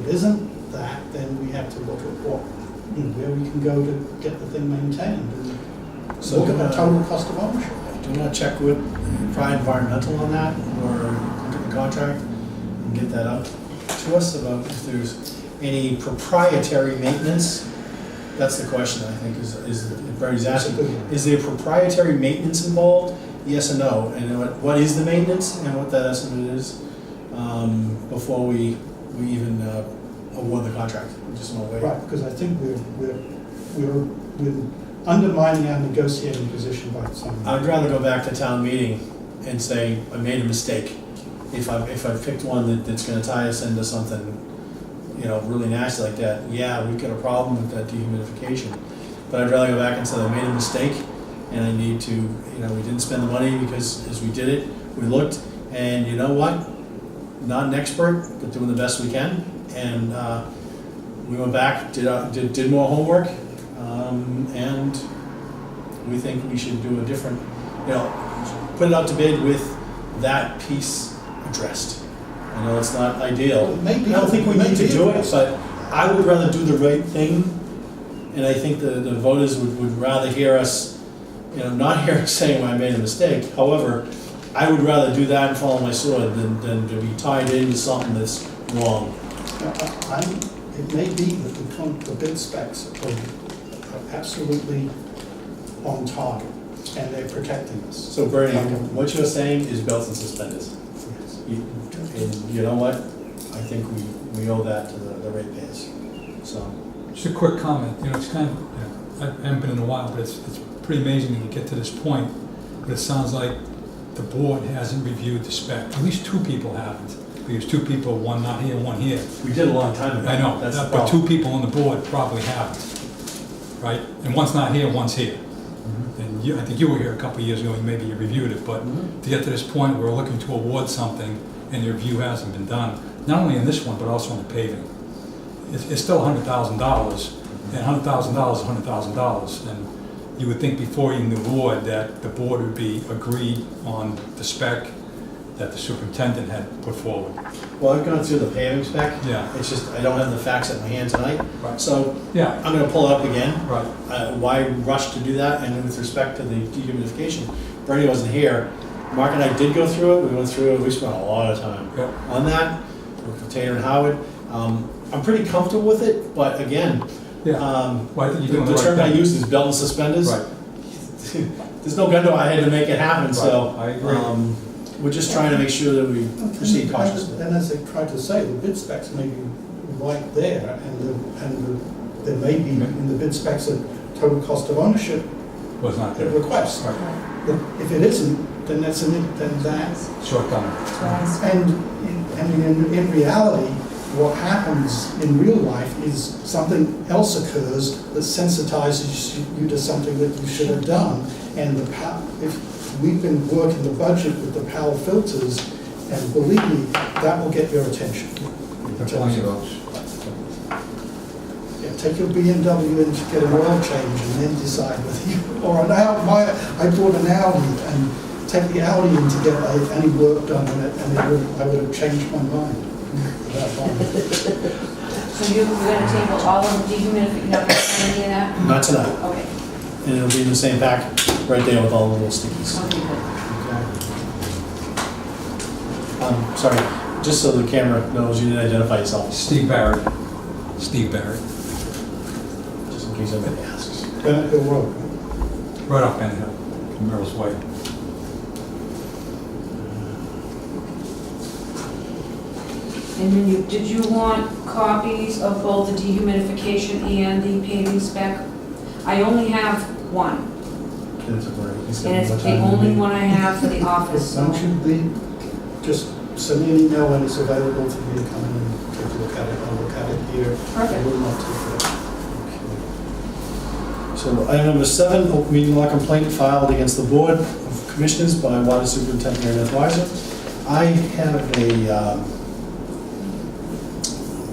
If it isn't that, then we have to look at where we can go to get the thing maintained. And So look at the total cost of ownership. Do you want to check with Pride Environmental on that, or look at the contract and get that up to us about if there's any proprietary maintenance? That's the question, I think, is Bernie's asking. Is there proprietary maintenance involved? Yes and no. And what is the maintenance and what that estimate is before we even award the contract? We just want to wait. Right, because I think we're undermining our negotiating position by some. I'd rather go back to town meeting and say, I made a mistake. If I picked one that's gonna tie us into something, really nasty like that, yeah, we've got a problem with that dehumidification. But I'd rather go back and say, I made a mistake, and I need to, we didn't spend the money because as we did it, we looked, and you know what? Not an expert, but doing the best we can. And we went back, did more homework, and we think we should do a different, put it out to bid with that piece addressed. I know it's not ideal. Well, maybe- I don't think we need to maybe do it it, is. but I would rather do the right thing, and I think the voters would rather hear us, not hear us saying I made a mistake. However, I would rather do that and follow my sword than to be tied into something that's wrong. It may be that the bid specs are absolutely on target, and they're protecting us. So Bernie, what you're saying is belts and suspenders. Yes. And you know what? I think we owe that to the ratepayers. So, Just a quick comment, it's kind of, I haven't been in a while, but it's pretty amazing when you get to this point. But it sounds like the board hasn't reviewed the spec. At least two people haven't. Because two people, one not here, one here. we did a long time ago. I know, That's the but problem. two people on the board probably haven't, right? And one's not here, one's here. Mhm. And I think you were here a couple of years ago, and maybe you reviewed it, but Mhm. to get to this point, we're looking to award something, and the review hasn't been done, not only in this one, but also on the paving. It's still $100,000, and $100,000 is $100,000, and you would think before you knew the board that the board would be agreed on the spec that the superintendent had put forward. Well, I've gone through the paving spec. Yeah. It's just, I don't have the facts at my hand tonight. Right. So Yeah, I'm gonna pull it up again. right. Why rush to do that? And with respect to the dehumidification, Bernie wasn't here. Mark and I did go through it. We went through it. We spent a lot of time Yep. on that with Taylor and Howard. I'm pretty comfortable with it, but again, Yeah. Well, I think you're doing the the right term I thing. used is belt and suspenders. Right. There's no gun to our head to make it happen, so. Right, I agree. We're just trying to make sure that we proceed cautiously. And as they tried to say, the bid specs may be right there, and there may be in the bid specs a total cost of ownership Was not there. request. Right. But if it isn't, then that's Shortcoming. and in reality, what happens in real life is something else occurs that sensitizes you to something that you should have done. And if we've been working the budget with the PAL filters, and believe me, that will get your attention. Plenty of those. Yeah, take your BMW in to get an oil change and then decide whether you, or an Audi, I bought an Audi and take the Audi in to get any work done on it, and I would have changed my mind. at that point. So you're gonna table all of the dehumidification, you're not gonna sign any of that? Not tonight, Okay, and it'll be in the same pack, right there with all the little stickies. okay, good. Sorry, just so the camera knows, you didn't identify yourself, Steve Barrett. Steve Barrett, just in case anybody asks. Bennett Hill Road, right off Bennett Hill, Merrill's Way. And then did you want copies of both the dehumidification and the paving spec? I only have one, It's a break. He's got and it's more the time than only me. one I have for the office, so. Don't you just send me an email when it's available for me to come in and take a look at it. I'll look at it here. I Perfect. will not take it. So item number 7, open meeting law complaint filed against the Board of Commissioners by Water Superintendent Mary Beth Weiser. I have a, let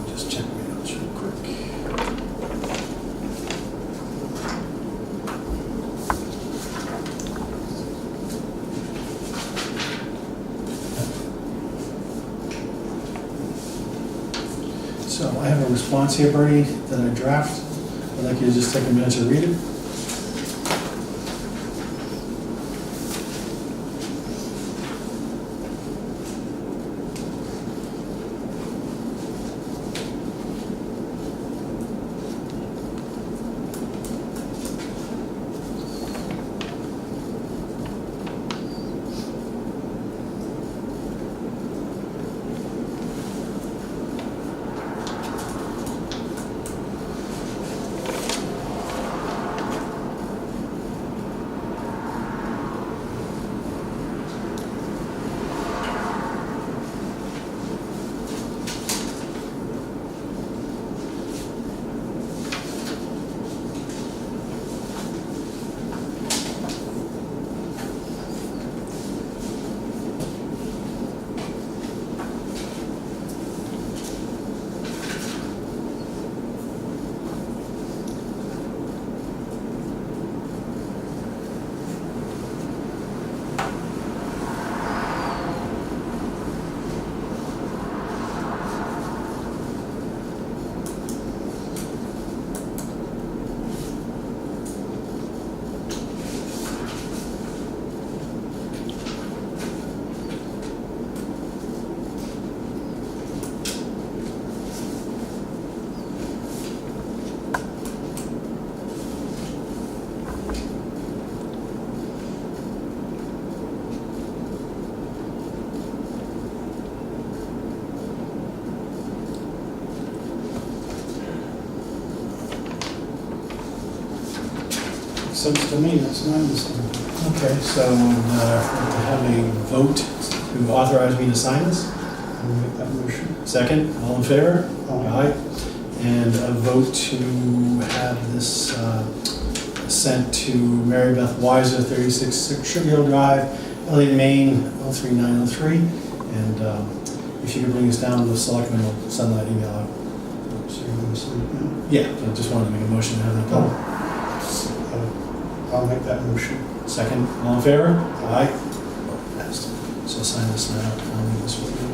me just check my notes real quick. So I have a response here, Bernie, that I draft. I'd like you to just take a minute to read it. Sense to me, that's my understanding. Okay, so have a vote to authorize me to sign this. I'll make that motion. Second, all in favor? Aye. And a vote to have this sent to Mary Beth Weiser, 36 Sugar Hill Drive, Elliott, Maine, 03903. And if you could bring us down, the selectmen will send that email out. So you're going to say it now? Yeah, I just wanted to make a motion to have that done. I'll make that motion. Second, all in favor? Aye. Passed. So I'll sign this now. I'll leave this with you.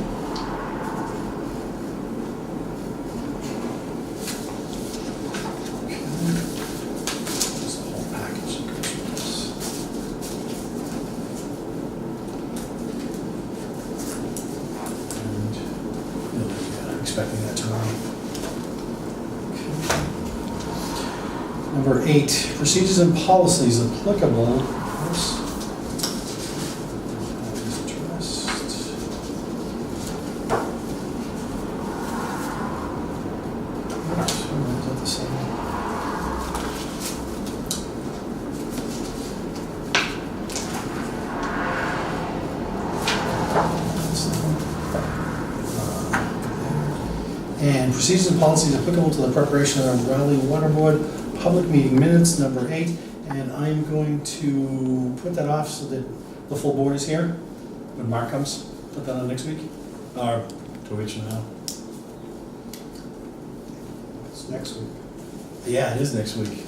Okay. There's the whole package that goes with this. And you'll be expecting that tomorrow. Okay. Number 8, procedures and policies applicable. Oops. That is addressed. Oops, is that the same? That's the one. And procedures and policies applicable to the preparation of Raleigh Water Board public meeting minutes, number 8, and I'm going to put that off so that the full board is here when Mark comes. Put that on next week, or 2 weeks from now. It's next week. Yeah, it is next week,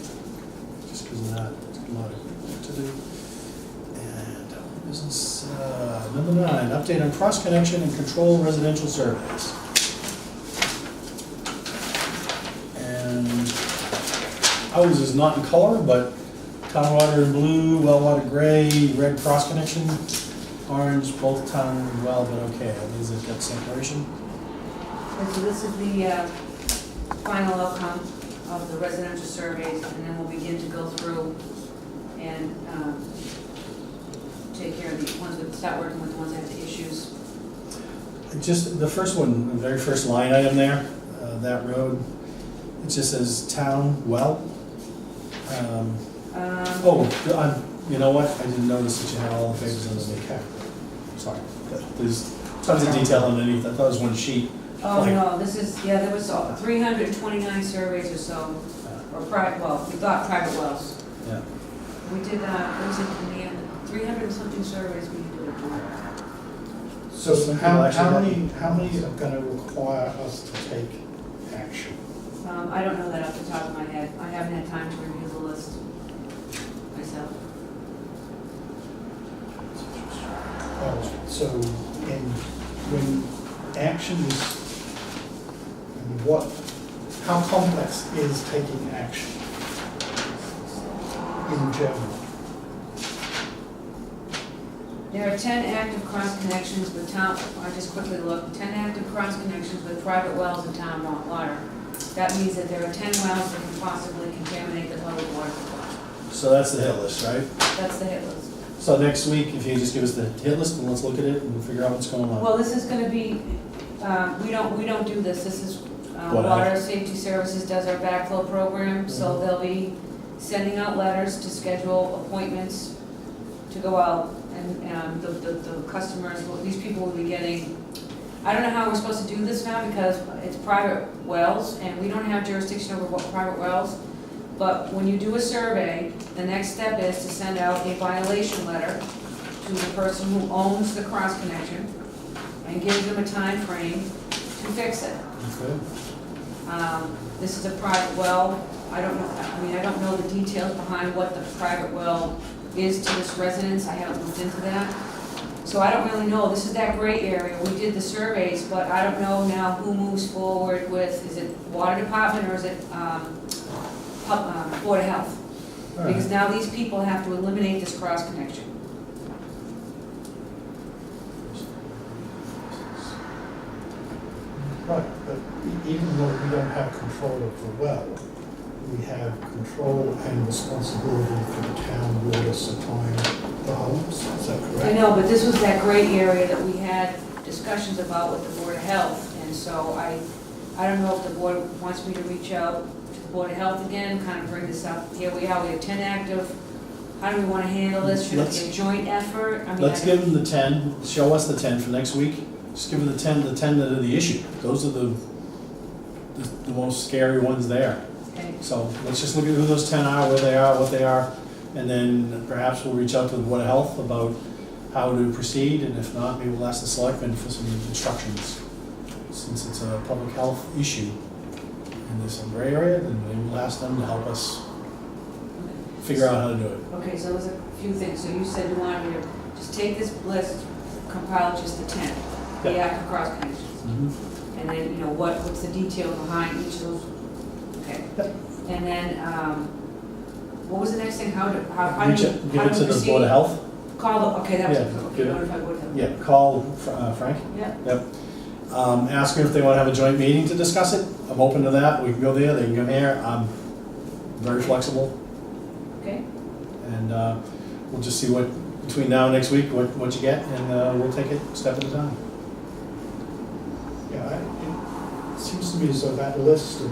just because of that. There's a lot of work to do. And business, number 9, update on cross-connection and control residential surveys. houses, not in color, but town water in blue, well water gray, red cross connection, orange, both town well, but okay, is it got separation? And so this is the final outcome of the residential surveys, and then we'll begin to go through and take care of the ones, start working with the ones that have the issues. Just the first one, the very first line item there, that road, it just says town well. You know what, I didn't notice that you had all the papers underneath. Sorry, there's tons of detail underneath, I thought it was one sheet. Oh, no, this is, there was 329 surveys or so, or we thought private wells. Yeah. We did, what was it, in the end, 300 and something surveys we did. So Some how people actually how many are gonna require us to take action? I don't know that off the top of my head. I haven't had time to review the list myself. So when action is, how complex is taking action in general? There are 10 active cross connections with town, I just quickly looked, 10 active cross connections with private wells and town water. That means that there are 10 wells that can possibly contaminate the public water supply. So that's the hit list, right? That's the hit list. So next week, if you just give us the hit list and let's look at it and figure out what's going on. Well, this is gonna be, we don't do this, this is, What, Water Safety Services does our backflow program, so they'll be sending out letters to schedule appointments to go out, and the customers, these people will be getting, I don't know how we're supposed to do this now, because it's private wells, and we don't have jurisdiction over what private wells, but when you do a survey, the next step is to send out a violation letter to the person who owns the cross connection, and give them a time frame to fix it. Okay. This is a private well. I don't know the details behind what the private well is to this residence. I haven't looked into that. So I don't really know. This is that gray area. We did the surveys, but I don't know now who moves forward with, is it water department or is it Board of Health? All right. Because now these people have to eliminate this cross connection. Right, but even though we don't have control of the well, we have control and responsibility for the town water supplying the homes, is that correct? I know, but this was that gray area that we had discussions about with the Board of Health. And so I don't know if the board wants me to reach out to the Board of Health again, kind of bring this up. Here we are, we have 10 active. How do we want to handle this? Should it be a joint effort? I mean, Let's give them the 10, show us the 10 for next week. Just give them the 10 that are the issue. Those are the most scary ones there. Okay. So let's just look at who those 10 are, where they are, what they are, and then perhaps we'll reach out to the Board of Health about how to proceed, and if not, maybe we'll ask the selectmen for some instructions. Since it's a public health issue and there's some gray area, then maybe we'll ask them to help us figure out how to do it. Okay, so there's a few things. So you said you wanted me to just take this list, compile just the 10, the active cross connections. And then, what's the detail behind each of those? Okay. And then, what was the next thing? How do Give we it to the proceed? Board of Health. Call okay, that was, Yeah, okay, give it. notify Board of Health. Yeah, call Frank. Yeah. Yep. Ask them if they want to have a joint meeting to discuss it. I'm open to that. We can go there, they can come here. I'm very flexible. Okay. And we'll just see what, between now and next week, what you get, and we'll take it step at a time. Yeah, it seems to me as though that list of,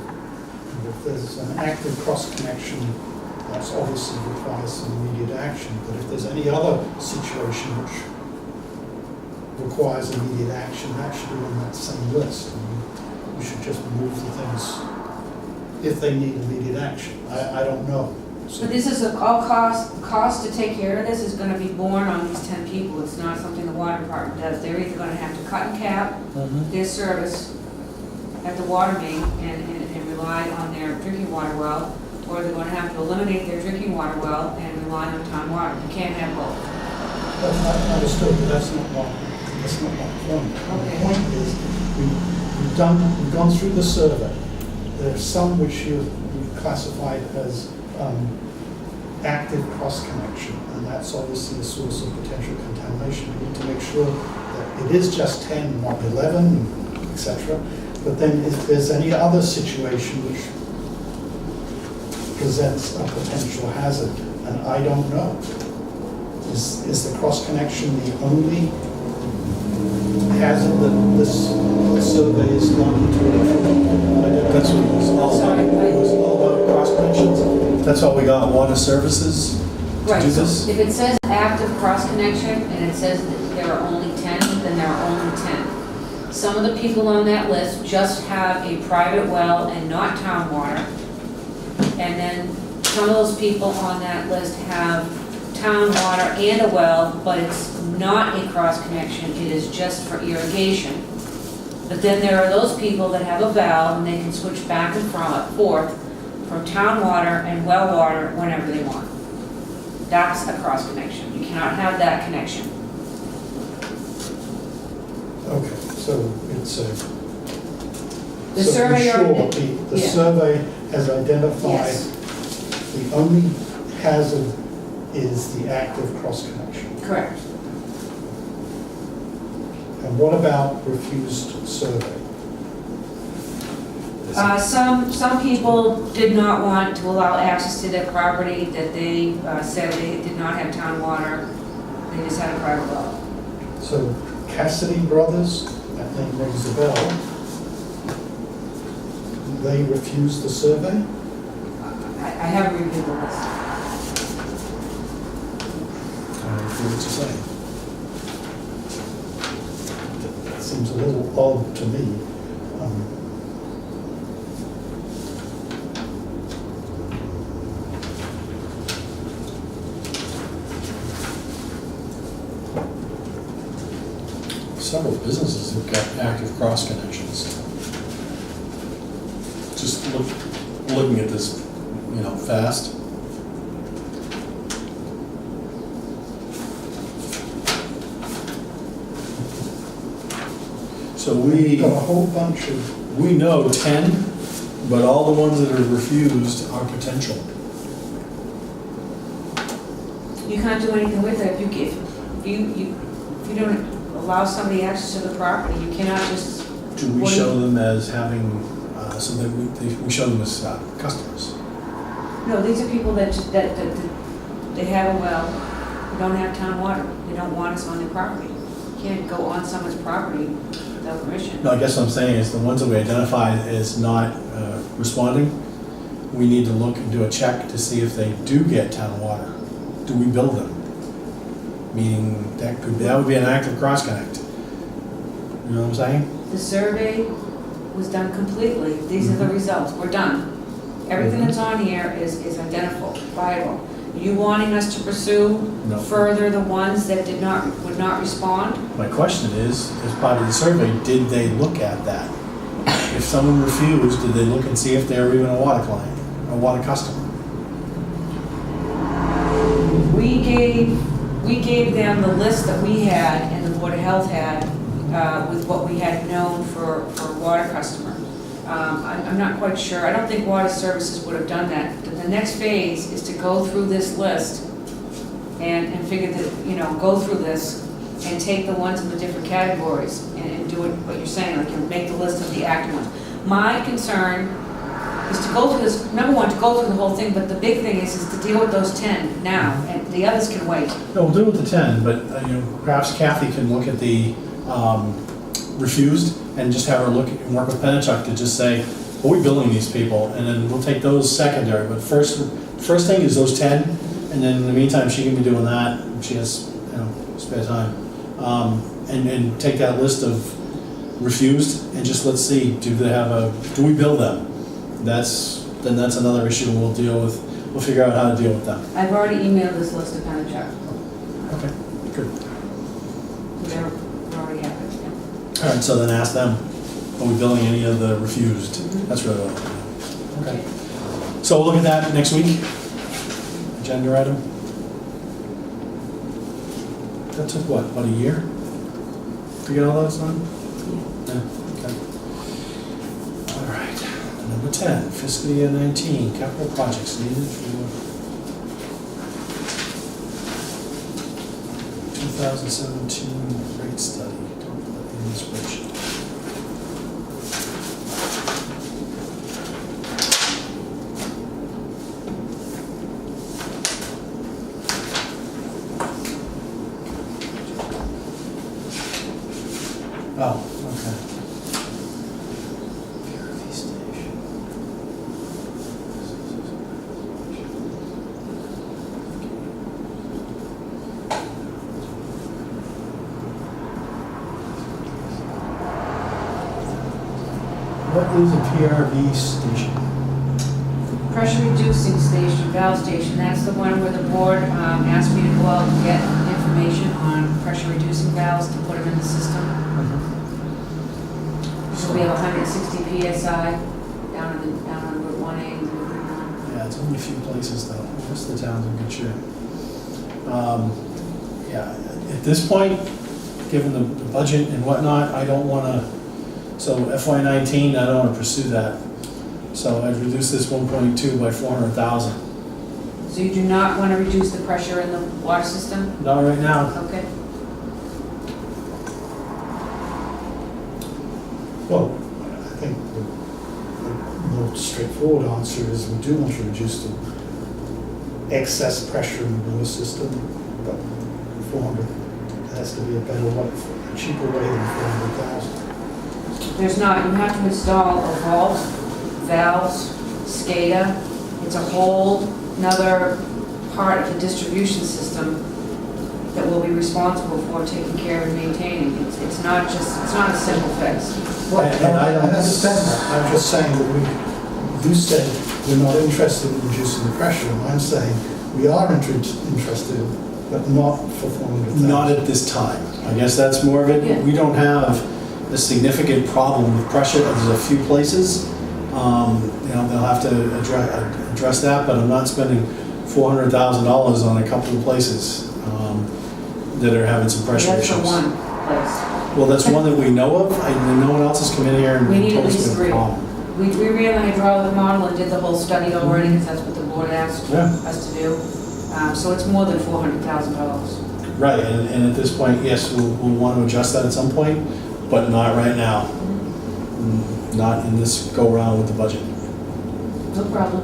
if there's an active cross connection, that's obviously requires some immediate action, but if there's any other situation which requires immediate action, that should be on that same list. And we should just move the things if they need immediate action. I don't know. So- But this is all cost to take care of this is gonna be borne on these 10 people. It's not something the water department does. They're either gonna have to cut and cap their service at the water main and rely on their drinking water well, or they're gonna have to eliminate their drinking water well and rely on town water. You can't have both. But I understood, but that's not my point. Okay. The point is, we've gone through the survey. There are some which you classified as active cross-connection, and that's obviously a source of potential contamination. We need to make sure that it is just 10, not 11, etc. But then if there's any other situation which presents a potential hazard, and I don't know, is the cross-connection the only hazard that this survey is going to That's what it was all about. Sorry, It was all about cross connections. That's why we got water services to Right, do so this. if it says active cross-connection and it says that there are only 10, then there are only 10. Some of the people on that list just have a private well and not town water. And then some of those people on that list have town water and a well, but it's not a cross-connection, it is just for irrigation. But then there are those people that have a valve and they can switch back and forth from town water and well water whenever they want. That's a cross-connection. You cannot have that connection. Okay, so it's a... The so surveyor- in short, the yeah. survey has identified Yes. the only hazard is the active cross-connection. Correct. And what about refused survey? Some people did not want to allow access to their property, that they said they did not have town water, they just had a private well. So Cassidy Brothers, that name rings a bell. They refused the survey? I haven't reviewed the list. I don't know what you're saying. That seems a little odd to me. Several businesses have got active cross connections. Just looking at this, fast. So We've got a whole bunch of, we know 10, but all the ones that are refused are potential. You can't do anything with it if you don't allow somebody access to the property, you cannot just. Do we What do show you- them as having, so that we show them as customers? No, these are people that they have a well, they don't have town water, they don't want us on their property. You can't go on someone's property without permission. No, I guess what I'm saying is the ones that we identify as not responding, we need to look and do a check to see if they do get town water. Do we bill them? Meaning that would be an active cross connect. You know what I'm saying? The survey was done completely, these are the results, we're done. Everything that's on here is identifiable. You wanting us to pursue No. further the ones that would not respond? My question is, as part of the survey, did they look at that? If someone refused, did they look and see if they were even a water client, a water customer? We gave them the list that we had and the Board of Health had with what we had known for water customer. I'm not quite sure, I don't think Water Services would have done that. The next phase is to go through this list and figure that, go through this and take the ones in the different categories and do what you're saying, like you make the list of the active ones. My concern is to go through this, number one, to go through the whole thing, but the big thing is to deal with those 10 now, and the others can wait. No, we'll do it with the 10, but perhaps Kathy can look at the refused and just have her look and work with Pennachuck to just say, are we billing these people? And then we'll take those secondary, but first thing is those 10, and then in the meantime, she can be doing that, if she has, spare time. And take that list of refused and just let's see, do we bill them? That's another issue we'll figure out how to deal with them. I've already emailed this list to Pennachuck. Okay, good. They already have it, yeah. All right, so then ask them, are we billing any of the refused? That's really what I want to know. Okay. So we'll look at that next week. Agenda item. That took what, about a year to get all those done? Yeah, okay. All right. Number 10, fiscal year 19, capital projects needed for 2017 rate study. Don't put that in the spreadsheet. Oh, okay. PRV station. What is a PRV station? Pressure reducing station, valve station, that's the one where the board asked me to go out and get information on pressure reducing valves to put them in the system. So we have 160 PSI down on Route 1A and Route 1. Yeah, it's only a few places though. Most of the towns are in good shape. Yeah, at this point, given the budget and whatnot, I don't wanna, so FY19, I don't wanna pursue that. So I'd reduce this 1.2 by 400,000. So you do not want to reduce the pressure in the water system? Not right now. Okay. Well, I think the more straightforward answer is we do want to reduce the excess pressure in the water system, but 400 has to be a better way, a cheaper way than 400,000. There's not, you have to install a vault, valves, SCADA. It's a whole nother part of the distribution system that we'll be responsible for taking care and maintaining. It's not a simple fix. Well, And I don't- I understand that. I'm just saying that you said we're not interested in reducing the pressure, and I'm saying we are interested, but not for 400,000. Not at this time. I guess that's more of Yeah. it. We don't have a significant problem with pressure. There's a few places. They'll have to address that, but I'm not spending $400,000 on a couple of places that are having some pressure That's issues. the one place. Well, that's one that we know of. No one else has come in here and We need told at us least we have a three. problem. We ran the hydraulic model and did the whole study already, because that's what the board asked Yeah. us to do. So it's more than $400,000. Right, and at this point, yes, we'll want to adjust that at some point, but not right now. Not in this go-round with the budget. No problem.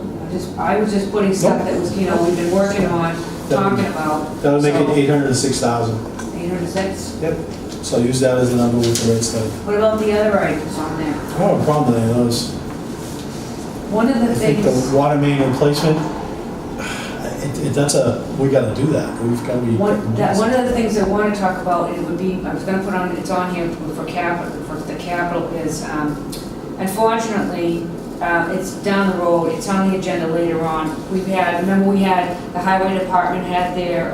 I was just putting stuff that was, we've been working on, talking about. That would make it So, 806,000. 806. Yep. So use that as the number with the rate study. What about the other items on there? I don't have a problem with any of those. One of the I think things, the water main replacement, we gotta do that. We've got to be. one of the things I want to talk about, it would be, I was going to put on, it's on here for the capital is, unfortunately, it's down the road, it's on the agenda later on. Remember the highway department had their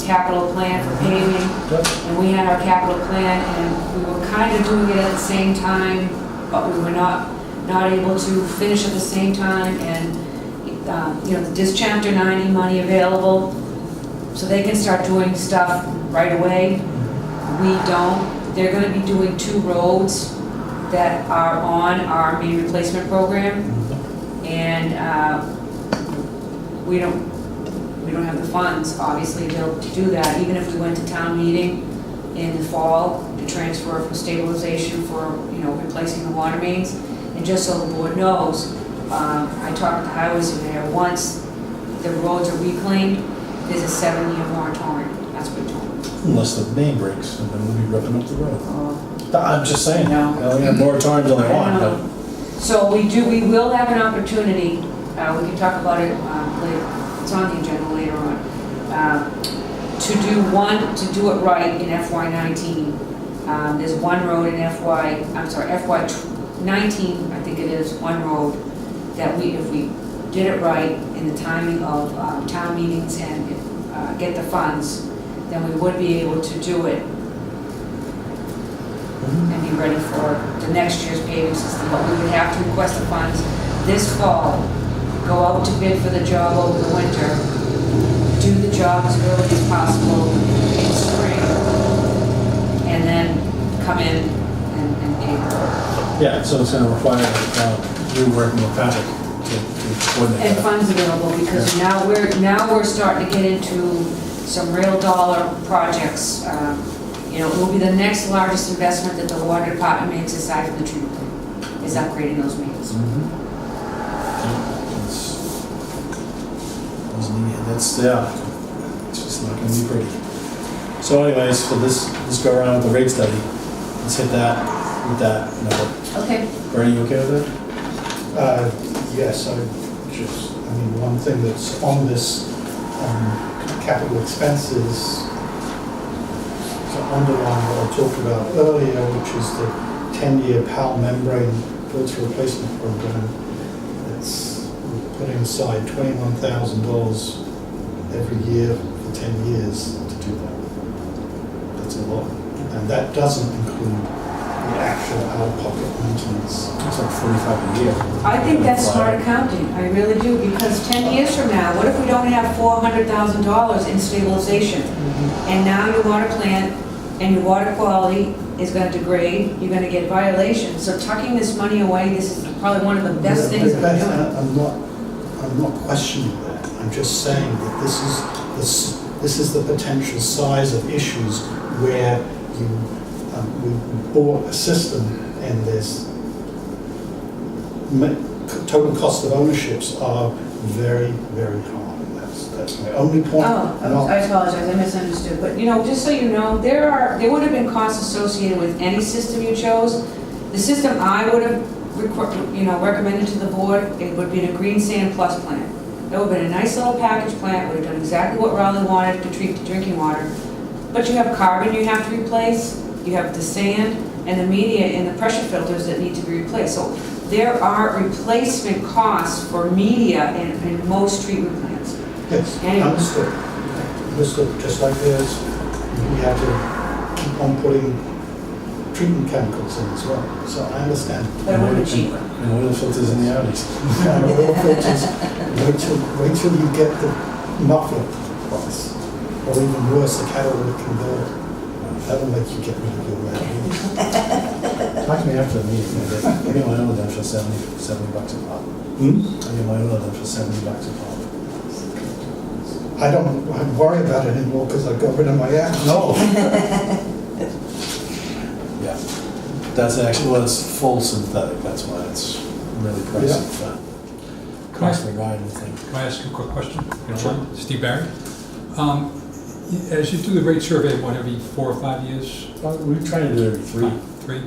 capital plan for paving, Yep. and we had our capital plan, and we were kind of doing it at the same time, but we were not able to finish at the same time, and, there's Chapter 90 money available, so they can start doing stuff right away. We don't. They're gonna be doing 2 roads that are on our main replacement program, and we don't have the funds, obviously, to do that, even if we went to town meeting in the fall to transfer from stabilization for, replacing the water mains. And just so the board knows, I talked with the highway surveyor, once the roads are reclaimed, there's a 7-year moratorium. That's what he told me. Unless the main breaks, and then we'll be ripping up the road. Uh, I'm just saying, No. we have moratoriums all they I want, know. So we will have an opportunity, we can talk about it later, it's on the agenda later on, to do it right in FY19. There's one road in FY19, I think it is, one road that if we did it right in the timing of town meetings and get the funds, then we would be able to do it and be ready for the next year's paving system. But we would have to request the funds this fall, go out to bid for the job over the winter, do the job as early as possible in spring, and then come in and pave it. Yeah, so it's gonna require you working with Patrick to coordinate And that. funds available, because now we're starting to get into some real dollar projects. You know, it will be the next largest investment that the water department makes aside from the treatment plant, is upgrading those mains. Mhm. That's, yeah, it's just not gonna be pretty. So anyways, for this go around with the rate study, let's hit that with that number. Okay. Bernie, you okay with it? Yes, one thing that's on this capital expenses, to underline what I talked about earlier, which is the 10-year PAL membrane filter replacement program. It's putting aside $21,000 every year for 10 years to do that. That's a lot. And that doesn't include the actual out-of-pocket maintenance. It's like 45 a year. I think that's smart accounting, I really do, because 10 years from now, what if we don't have $400,000 in stabilization? And now your water plant and your water quality is gonna degrade, you're gonna get violations. So tucking this money away, this is probably one of the best things that we're doing. I'm not questioning that. I'm just saying that this is the potential size of issues where we bought a system and there's total cost of ownerships are very, very high. That's my only point. Oh, I apologize, I misunderstood. But, you know, just so you know, there would have been costs associated with any system you chose. The system I would have, recommended to the board, it would be a Green Sand Plus plant. It would have been a nice little package plant, would have done exactly what Raleigh wanted to treat the drinking water. But you have carbon you have to replace, you have the sand and the media and the pressure filters that need to be replaced. So there are replacement costs for media in most treatment plants. Yes, Anyway. Understood. Just like there's, we have to keep on putting treatment chemicals in as well. So I understand. But it would have been cheaper. And oil filters in the Audis. And oil filters, wait till you get the muffler price, or even worse, the catalytic converter. That'll make you get rid of your man. Talk to me after the meeting. I get my oil done for 70 bucks a pop. I get my oil done for 70 bucks a pop. I don't worry about it anymore because I got rid of my ass. No. Yeah, that's actually, well, it's full synthetic, that's why it's really pricey for costly riding thing. Can I ask you a quick question? If you don't Sure. mind? Steve Barry. As you do the rate survey, what, every 4 or 5 years? We try to do it every 3. 3?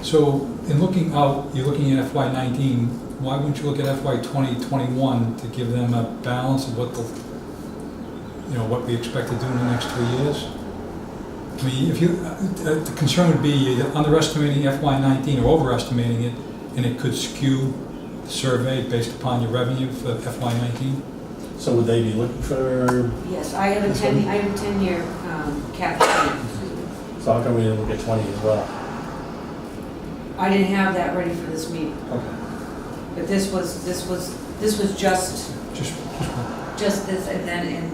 So in looking out, you're looking at FY '19, why wouldn't you look at FY 2021 to give them a balance of what we expect to do in the next 3 years? I mean, if you, the concern would be you're underestimating FY '19 or overestimating it, and it could skew the survey based upon your revenue for FY '19. So would they be looking for, Yes, I have a 10-year cap. so how come we didn't look at 20 as well? I didn't have that ready for this meeting, Okay. but this was just this, and then,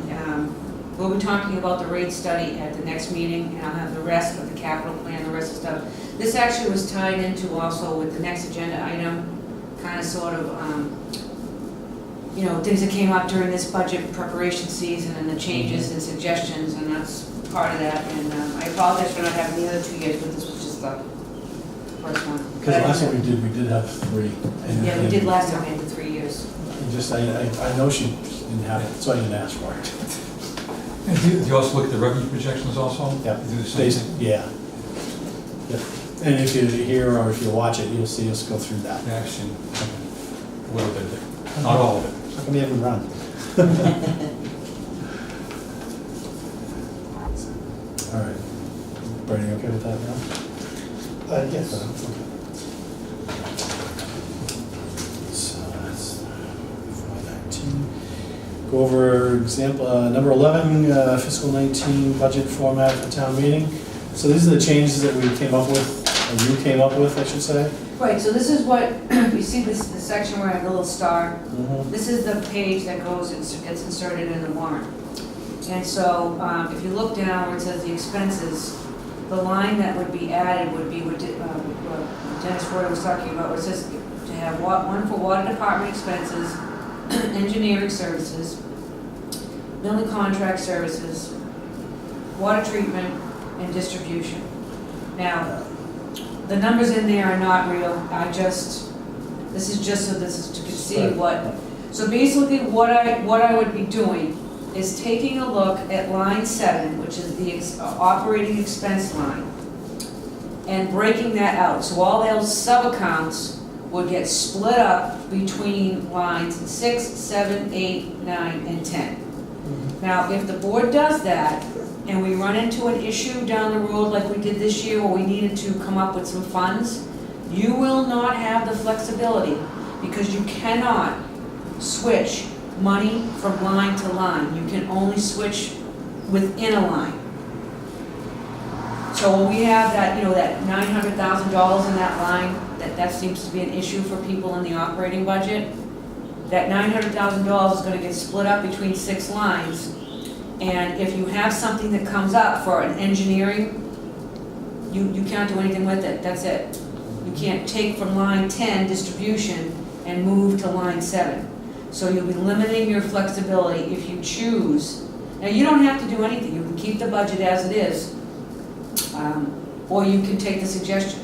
we'll be talking about the rate study at the next meeting, and I'll have the rest of the capital plan, the rest of the stuff. This actually was tied into also with the next agenda item, kind of sort of, things that came up during this budget preparation season and the changes and suggestions, and that's part of that. And I apologize for not having the other 2 years, but this was just the first one. Because last time we did have 3. And- Yeah, we did last time, we had the 3 years. I know she didn't have it, so I didn't ask for it. And do you also look at the revenue projections also? Yeah. You do the same thing? Yeah. Yep. And if you hear or if you watch it, you'll see us go through that. Yeah, actually, a little bit of it, not all of it. How come you haven't run? All right. Bernie, you okay with that now? Yes. So that's 419. Go over example, number 11, fiscal 19 budget format for town meeting. So these are the changes that we came up with, or you came up with, I should say. Right, so this is what, you see this section where I have the little star? Mhm. This is the page that goes and gets inserted in the warrant. And so, if you look down where it says the expenses, the line that would be added would be what Dennis Ford was talking about, where it says to have one for water department expenses, engineering services, building contract services, water treatment, and distribution. Now, the numbers in there are not real, this is just so this is to see what, so basically what I would be doing is taking a look at line 7, which is the operating expense line, and breaking that out. So all those sub-accounts would get split up between lines 6, 7, 8, 9, and 10. Now, if the board does that, and we run into an issue down the road like we did this year where we needed to come up with some funds, you will not have the flexibility, because you cannot switch money from line to line. You can only switch within a line. So when we have that, that $900,000 in that line, that seems to be an issue for people in the operating budget, that $900,000 is going to get split up between 6 lines. And if you have something that comes up for an engineering, you can't do anything with it, that's it. You can't take from line 10 distribution and move to line 7. So you'll be limiting your flexibility if you choose. Now, you don't have to do anything, you can keep the budget as it is, or you can take the suggestion,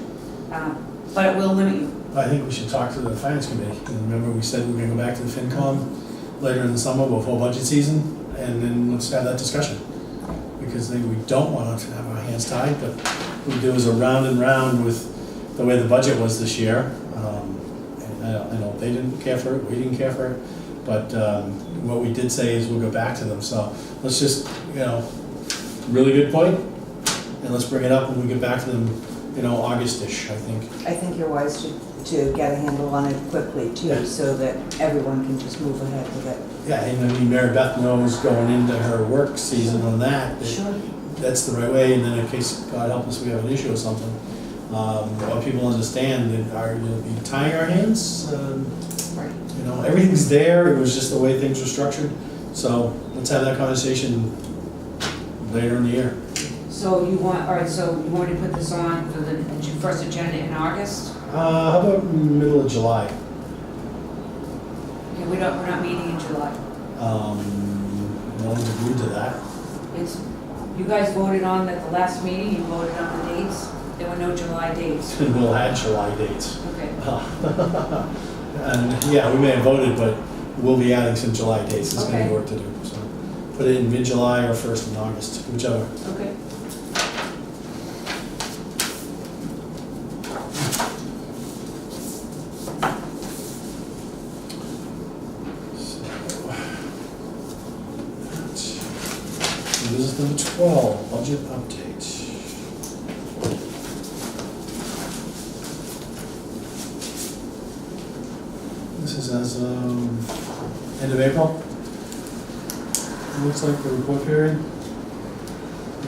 but it will limit you. I think we should talk to the finance committee. And remember, we said we were gonna go back to the FinCom later in the summer before budget season, and then let's have that discussion. Because we don't want to have our hands tied, but what we do is a round and round with the way the budget was this year. And I know they didn't care for it, we didn't care for it, but what we did say is we'll go back to them. So let's just, really good point, and let's bring it up when we get back to them, August-ish, I think. I think you're wise to get a handle on it quickly too, Yeah. so that everyone can just move ahead with it. Yeah, and I mean, Mary Beth knows going into her work season on that that's the right way, and then in case, God help us, we have an issue or something, what people understand that you'll be tying our hands, Right. everything's there, it was just the way things were structured, so let's have that conversation later in the year. So you want to put this on for the first agenda in August? How about middle of July? Okay, we're not meeting in July. No one's agreed to that. You guys voted on at the last meeting, you voted on the dates, there were no July dates. We'll add July dates. Okay, And yeah, we may have voted, but we'll be adding some July dates, there's gonna be Okay. work to do, so. Put it in mid-July or first in August, whichever. okay. So this is number 12, budget update. This is as of end of April. It looks like the report period.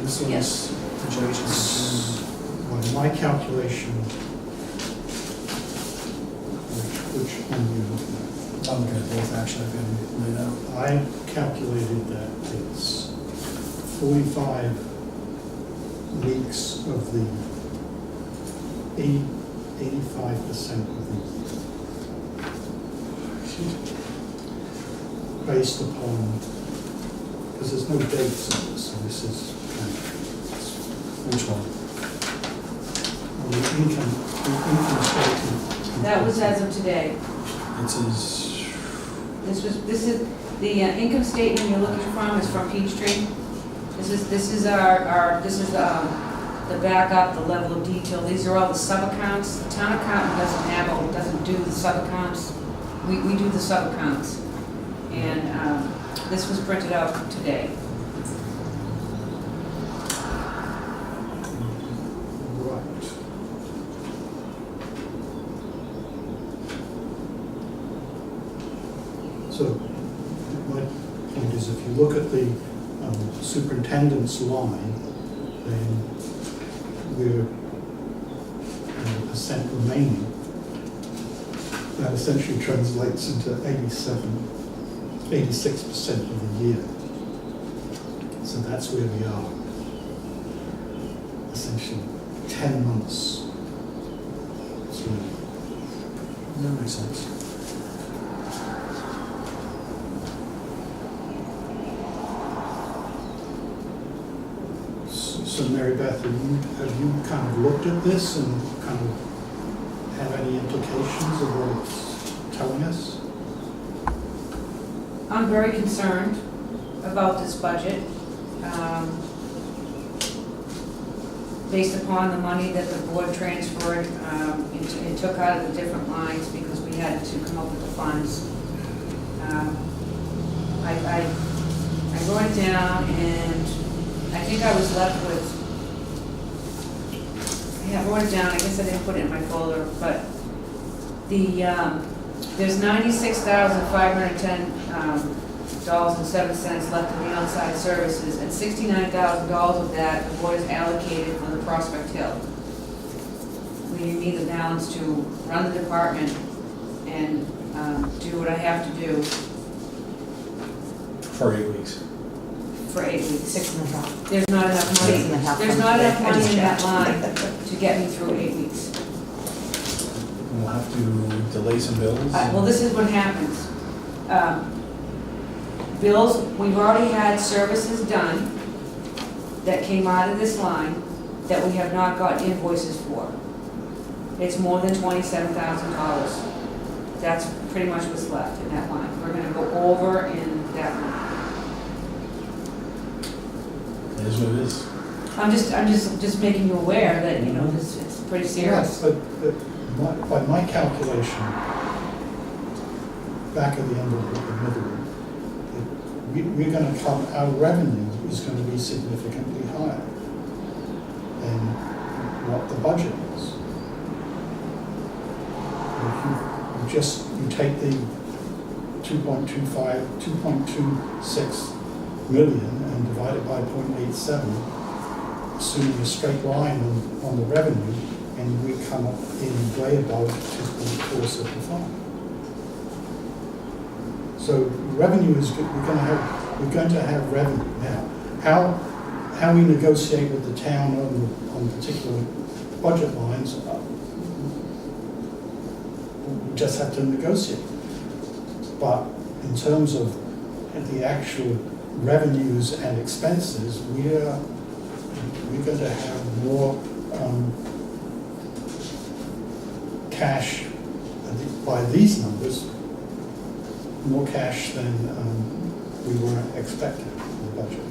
This Yes. one's projections. By my calculation, which one you looking at? I'm good, both actually have been laid out. I calculated that it's 45 weeks of the 85% of the, based upon, because there's no dates on this, so this is kind of, Which one? the income statement. That was as of today. It says, This is, the income statement you're looking from is from Peachtree. This is the backup, the level of detail. These are all the sub-accounts. The town accountant doesn't do the sub-accounts. We do the sub-accounts. And this was printed out today. Right. So, my point is, if you look at the superintendent's line, then we're percent remaining. That essentially translates into 86% of the year. So that's where we are, essentially. essentially 10 months. So, That makes sense. so Mary Beth, have you kind of looked at this and kind of have any implications of what it's telling us? I'm very concerned about this budget, based upon the money that the board transferred, it took out of the different lines because we had to come up with the funds. I wrote it down and I think I was left with, yeah, I wrote it down, I guess I didn't put it in my folder, but there's $96,510 and 7 cents left in the outside services, and $69,000 of that the board has allocated for the Prospect Hill. Leaving me the balance to run the department and do what I have to do For 8 weeks. for 8 weeks. 6.5. There's not enough money, 6.5 there's not months. enough money in that line to get me through 8 weeks. We'll have to delay some bills. Well, this is what happens. Bills, we've already had services done that came out of this line that we have not got invoices for. It's more than $27,000. That's pretty much what's left in that line. We're gonna go over in that line. It is what it is. I'm just making you aware that, you know, it's pretty serious. Yes, but by my calculation, back at the end of the middle, we're going to come, our revenue is going to be significantly higher than what the budget is. You take the 2.26 million and divide it by 0.87, assuming a straight line on the revenue, and we come up in way above 2.475. So revenue is good. We're going to have revenue now. How we negotiate with the town on particular budget lines, we just have to negotiate. But in terms of the actual revenues and expenses, we're going to have more cash by these numbers, more cash than we were expecting in the budget.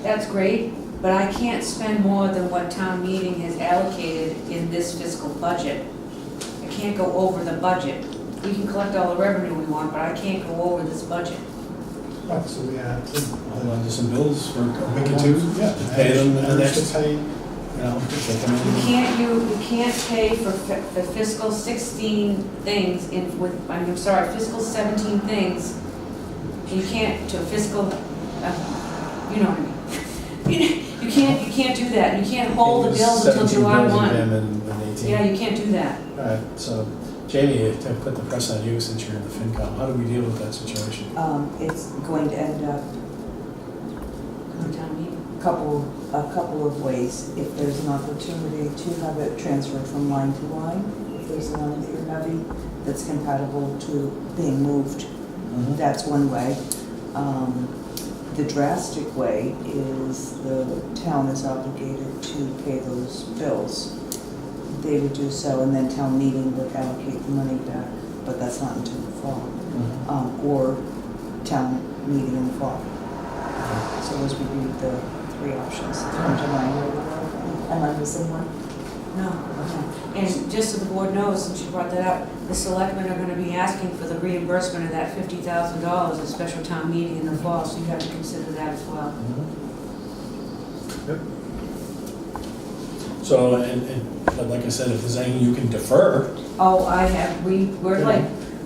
That's great, but I can't spend more than what town meeting has allocated in this fiscal budget. I can't go over the budget. We can collect all the revenue we want, but I can't go over this budget. Right, so we had to Hold on to some bills for a week or two. Yeah, Pay them in the manage next, to pay. you know, if they come in. You can't pay for the fiscal 16 things fiscal 17 things. You can't, to fiscal, you know what I mean. You can't do that. You can't hold the bills until 17 July bills 1. and 18. Yeah, you can't do that. All right, so Jamie, to put the press on you since you're in the FinCom, how do we deal with that situation? It's going to end up On town meeting. a couple of ways. If there's an opportunity to have it transferred from line to line, if there's a line that you're having that's compatible to being moved, that's one way. The drastic way is the town is obligated to pay those bills. They would do so, and then town meeting would allocate the money back, but that's not until the fall. Or town meeting in the fall. So those would be the three options. Am I missing one? No. And just so the board knows, since you brought that up, the selectmen are gonna be asking for the reimbursement of that $50,000 at special town meeting in the fall, so you have to consider that as well. Yep. So, but like I said, if there's anything you can defer, Oh,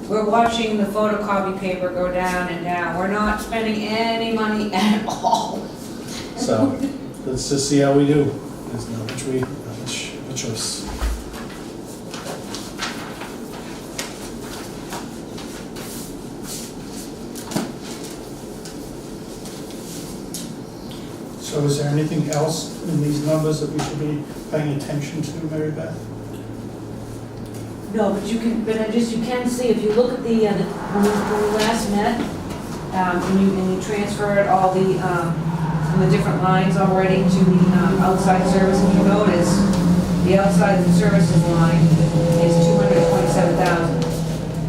we're watching the photocopy paper go down and down. We're not spending any money at all. so let's just see how we do. There's no which choice. So is there anything else in these numbers that we should be paying attention to, Mary Beth? No, but you can, you can see, if you look at when we last met, and you transferred all the, from the different lines already to the outside service, if you notice, the outside services line is 227,000.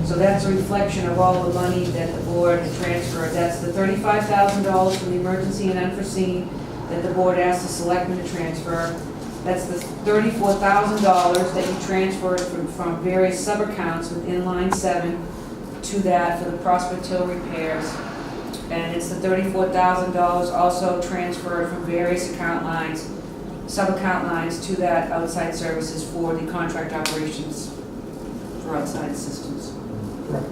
So that's a reflection of all the money that the board had transferred. That's the $35,000 from the emergency and unforeseen that the board asked the selectmen to transfer. That's the $34,000 that you transferred from various sub-accounts within line 7 to that for the Prospect Hill repairs. And it's the $34,000 also transferred from various account lines, sub-account lines to that outside services for the contract operations for outside systems. Right.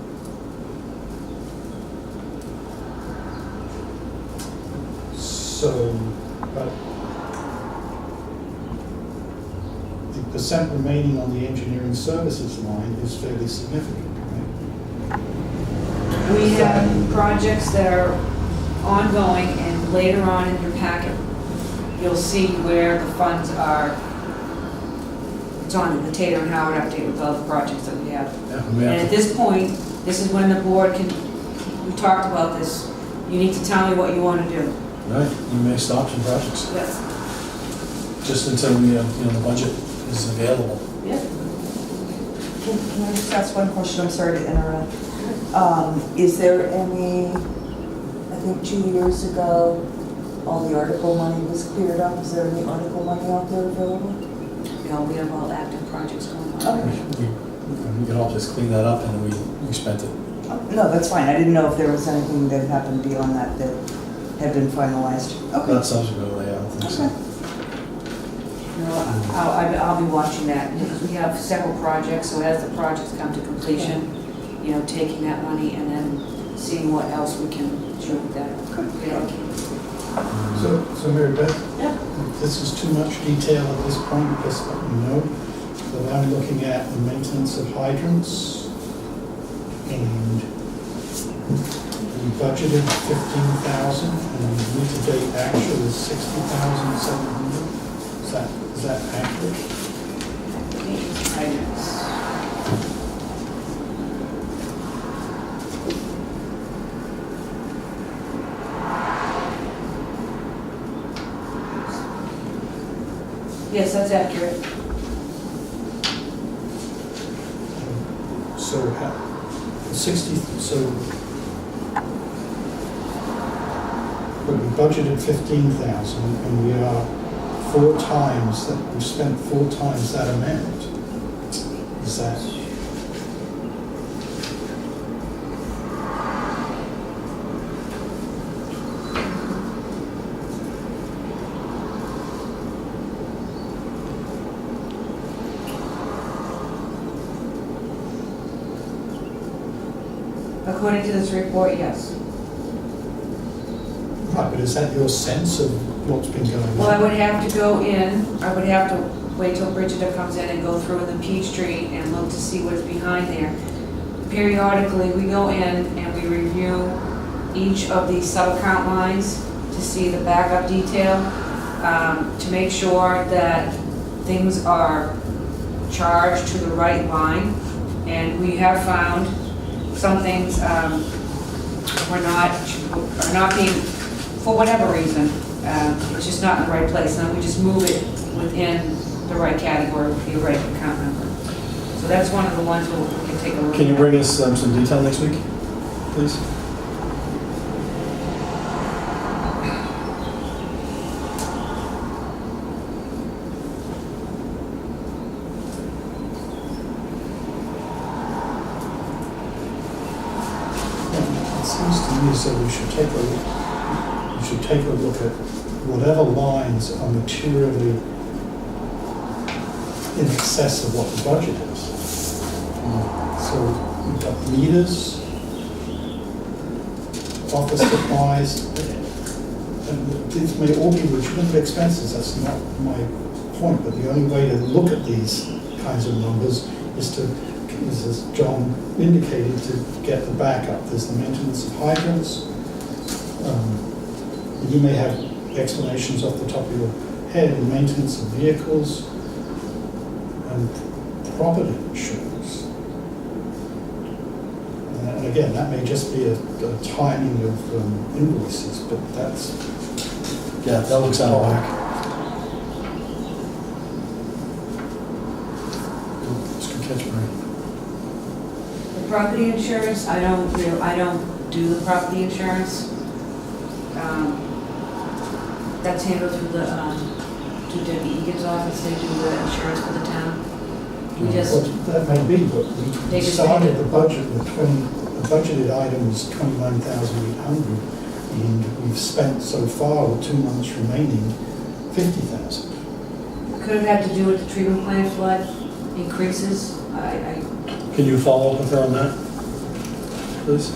So, but the percent remaining on the engineering services line is fairly significant, right? We have projects that are ongoing, and later on in your packet, you'll see where the funds are. It's on the Tater and Howard update with all the projects that we have. Yeah, we And have at this point, this is when the board can, we talked about this, you need to tell me what you want to do. right, we may stop some projects, Yes. just until we, the budget is available. Yeah. Can I just ask one question? I'm sorry to interrupt. Is there any, I think 2 years ago, all the article money was cleared up. Is there any article money out there available? You know, we have all active projects going on. Okay. We can all just clean that up and we spent it. No, that's fine. I didn't know if there was anything that happened beyond that that had been finalized. Okay. Not subsequently, I don't think so. Okay. No, I'll be watching that, because we have several projects, so as the projects come to completion, taking that money and then seeing what else we can do with that. So Mary Beth? Yeah. If this is too much detail at this point, just let me know. So I'm looking at the maintenance of hydrants, and we budgeted 15,000, and year-to-date actual is 60,700. Is that accurate? Items. Yes, that's accurate. So 60, so but we budgeted 15,000, and we are 4 times that, we've spent 4 times that amount. Is that? According to this report, yes. Right, but is that your sense of what's been going on? Well, I would have to go in, I would have to wait till Bridget comes in and go through the Peachtree and look to see what's behind there. Periodically, we go in and we review each of these sub-account lines to see the backup detail, to make sure that things are charged to the right line. And we have found some things are not being, for whatever reason, it's just not in the right place. And we just move it within the right category with the right account number. So that's one of the ones where we can take a look at. Can you bring us some detail next week, please? It seems to me as though we should take a look at whatever lines are materially in excess of what the budget is. So we've got meters, office supplies, and these may all be legitimate expenses, that's not my point, but the only way to look at these kinds of numbers is as John indicated, to get the backup. There's the maintenance of hydrants. You may have explanations off the top of your head, maintenance of vehicles and property insurance. And again, that may just be a timing of invoices, but that's, Yeah, that looks out of whack. It's a good catch, Marie. The property insurance, I don't do the property insurance. That's handled through to Debbie Egan's office, they do the insurance for the town. We just, what that may be, but They we just started make it. the budget with the budgeted item was 29,800, and we've spent so far, with 2 months remaining, 50,000. could have had to do with the treatment plant flood increases. Can you follow up with her on that, please?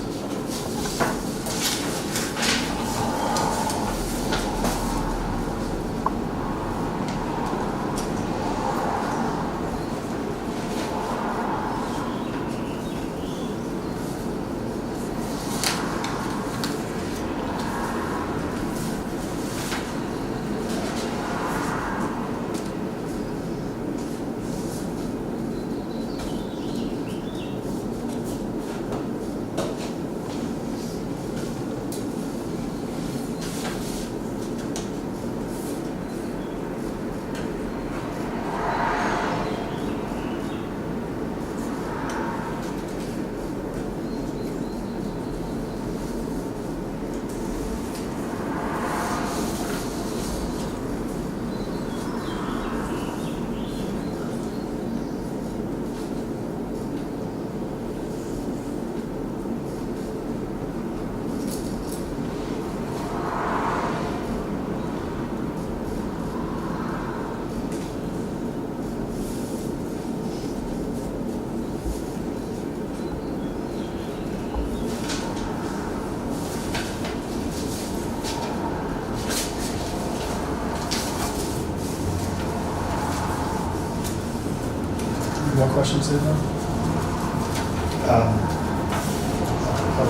More questions, Eva? I'll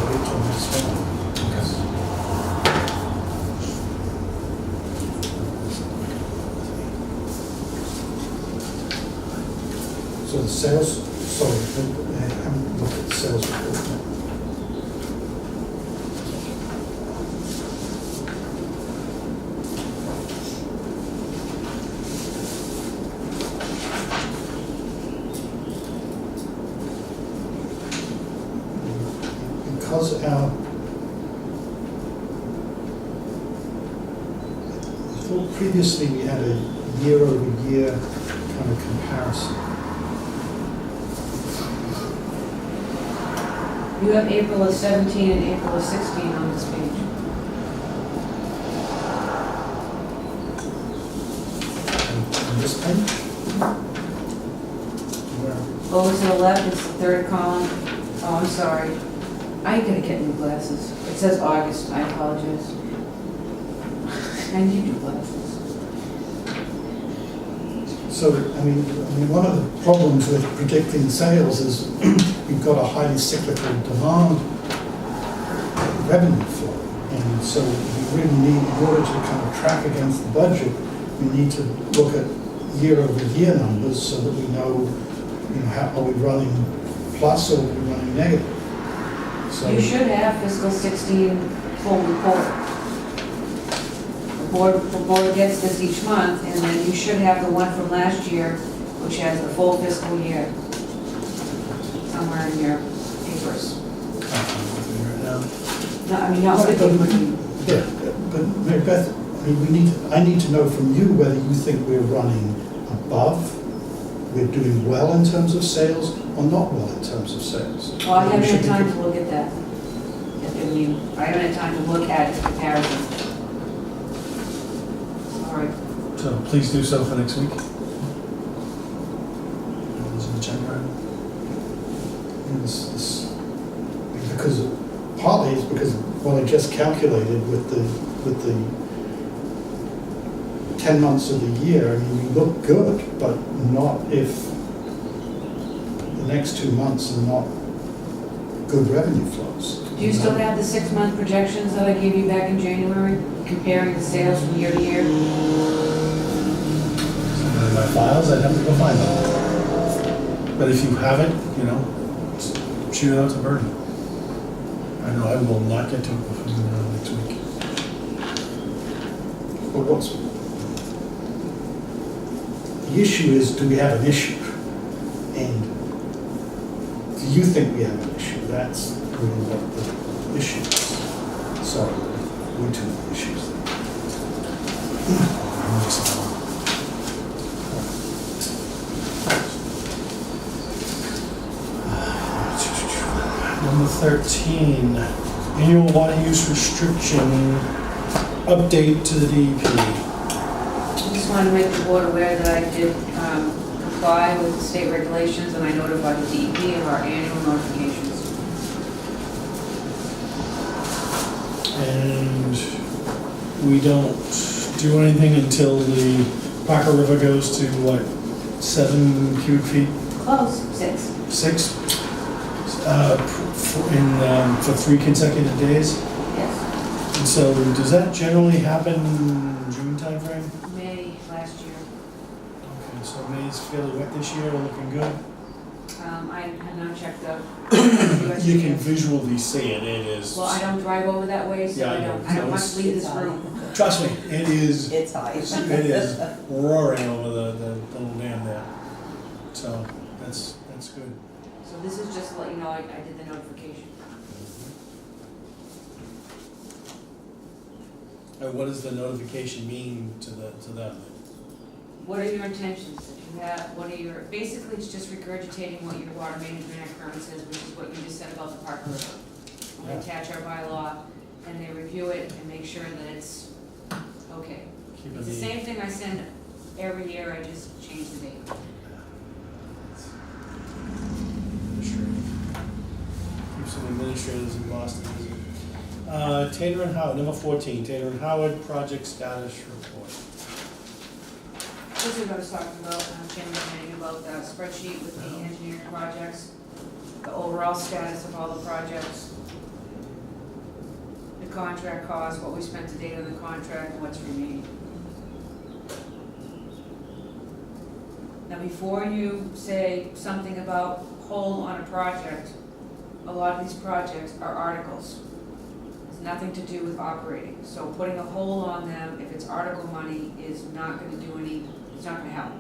wait till next one. So the sales, sorry, I haven't looked at the sales report yet. Because I thought previously we had a year-over-year kind of comparison. You have April of 17 and April of 16 on this page. On this page? Where? Over to the left, it's the third column. Oh, I'm sorry. I gotta get new glasses. It says August, I apologize. I need new glasses. So, I mean, one of the problems with predicting sales is we've got a highly cyclical demand revenue flow. And so we really need, in order to kind of track against the budget, we need to look at year-over-year numbers so that we know, how are we running plus or are we running negative? So, You should have fiscal 16 full report. The board gets this each month, and then you should have the one from last year, which has the full fiscal year, somewhere in your papers. Right now. No, I mean, not with you. yeah, but Mary Beth, I mean, I need to know from you whether you think we're running above, we're doing well in terms of sales, or not well in terms of sales. Well, I haven't We should had be- time to look at that. I mean, I haven't had time to look at the comparison. Sorry. So please do so for next week. There's an agenda item. Because partly it's because what I just calculated with the 10 months of the year, I mean, we look good, but not if the next 2 months are not good revenue flows. Do you still have the 6-month projections that I gave you back in January, comparing the sales from year to year? Somewhere in my files, I'd have to go find them. But if you haven't, you know, just shoot it out to Bernie. I know I will not get to it before next week. But the issue is, do we have an issue? And do you think we have an issue? That's really what the issue is. Sorry, we two have issues. Number 13, annual water use restriction update to the DEP. I just wanted to make the board aware that I did comply with the state regulations, and I notified the DEP of our annual notifications. And we don't do anything until the Parker River goes to what, 7 cubic feet? Close, 6. 6? For 3 consecutive days? Yes. And so does that generally happen June timeframe? May last year. Okay, so May's fairly wet this year, looking good. I have not checked out. You can visually see it, it is. Well, I don't drive over that way, so Yeah, I I know. don't So much it's- leave this It's high. room. Trust me, it is, It's high. it is roaring over the little dam there. So that's good. So this is just to let you know I did the notification. What does the notification mean to them? What are your intentions? If you have, what are your, basically it's just regurgitating what your water management act current says, which is what you just said about the Parker River. We attach our bylaw and they review it and make sure that it's okay. Keeping It's the same thing I send every year, I just change the date. Keep some administrators in Boston busy. Taylor and Howard, number 14, Taylor and Howard project status report. This is what I was talking about, Jim was saying about the spreadsheet with the engineering projects, the overall status of all the projects, the contract cost, what we spent to date on the contract, and what's remaining. Now, before you say something about hold on a project, a lot of these projects are articles. It's nothing to do with operating. So putting a hold on them, if it's article money, is not gonna do any, it's not gonna help.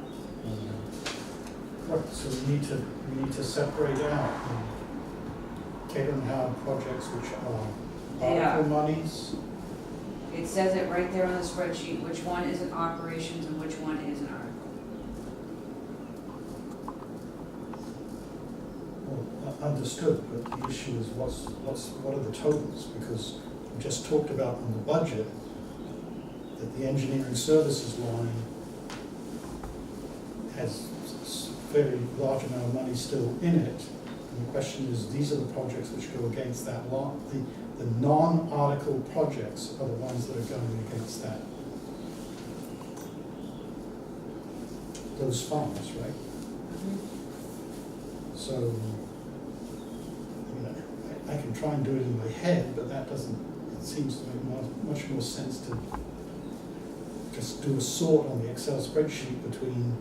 Right, so we need to separate out the Cater and Howard projects, which are They are. article monies. It says it right there on the spreadsheet, which one is in operations and which one is an article. Well, understood, but the issue is what are the totals? Because we just talked about in the budget that the engineering services line has a very large amount of money still in it. And the question is, these are the projects which go against that lot. The non-article projects are the ones that are going against that. Those funds, right? So, you know, I can try and do it in my head, but that doesn't, it seems to make much more sense to just do a sort on the Excel spreadsheet between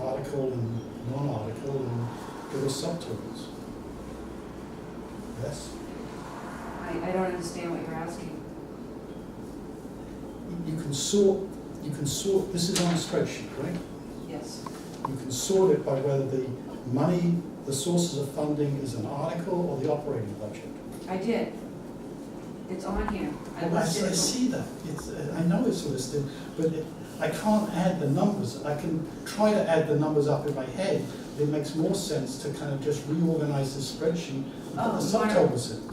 article and non-article and give us subtotals. Yes? I don't understand what you're asking. You can sort, this is on a spreadsheet, right? Yes. You can sort it by whether the money, the sources of funding is an article or the operating budget. I did. It's on here. I listed it. see that, I know it's listed, but I can't add the numbers. I can try to add the numbers up in my head. It makes more sense to kind of just reorganize this spreadsheet and Oh, put the you wanna- subtotals in.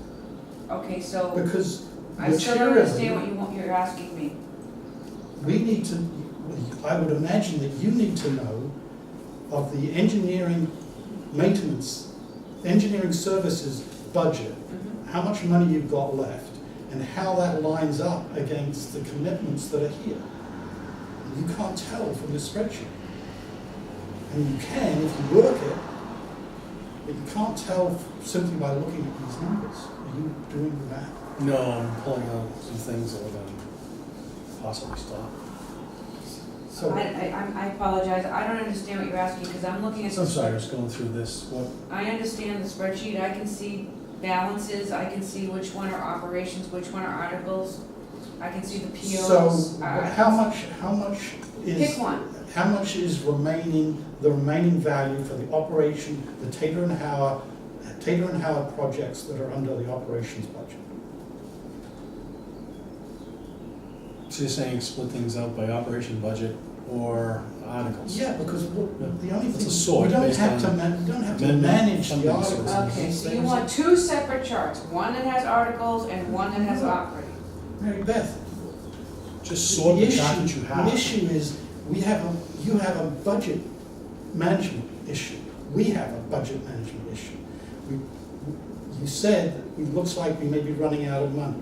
Okay, so Because I still don't understand materially, what you're asking me. we need to, I would imagine that you need to know of the engineering maintenance, engineering services budget, how much money you've got left, and how that lines up against the commitments that are here. And you can't tell from this spreadsheet. And you can if you work it, But you can't tell simply by looking at these numbers. Are you doing the math? No, I'm pulling out some things that would possibly stop. So, I apologize, I don't understand what you're asking, because I'm looking at. I'm sorry, I was going through this, what, I understand the spreadsheet, I can see balances, I can see which one are operations, which one are articles, I can see the so POs. how much is? Pick one. How much is remaining, the remaining value for the operation, the Tater and Howard projects that are under the operations budget? so you're saying split things out by operation budget or articles? Yeah, because the only It's a thing, sort we don't based have to, on we don't have to amendment manage funding the articles. sources. Okay, These so you things- want two separate charts, one that has articles and one that has operating. Mary Beth, Just sort the chart that you the have. issue is, you have a budget management issue. We have a budget management issue. You said that it looks like we may be running out of money.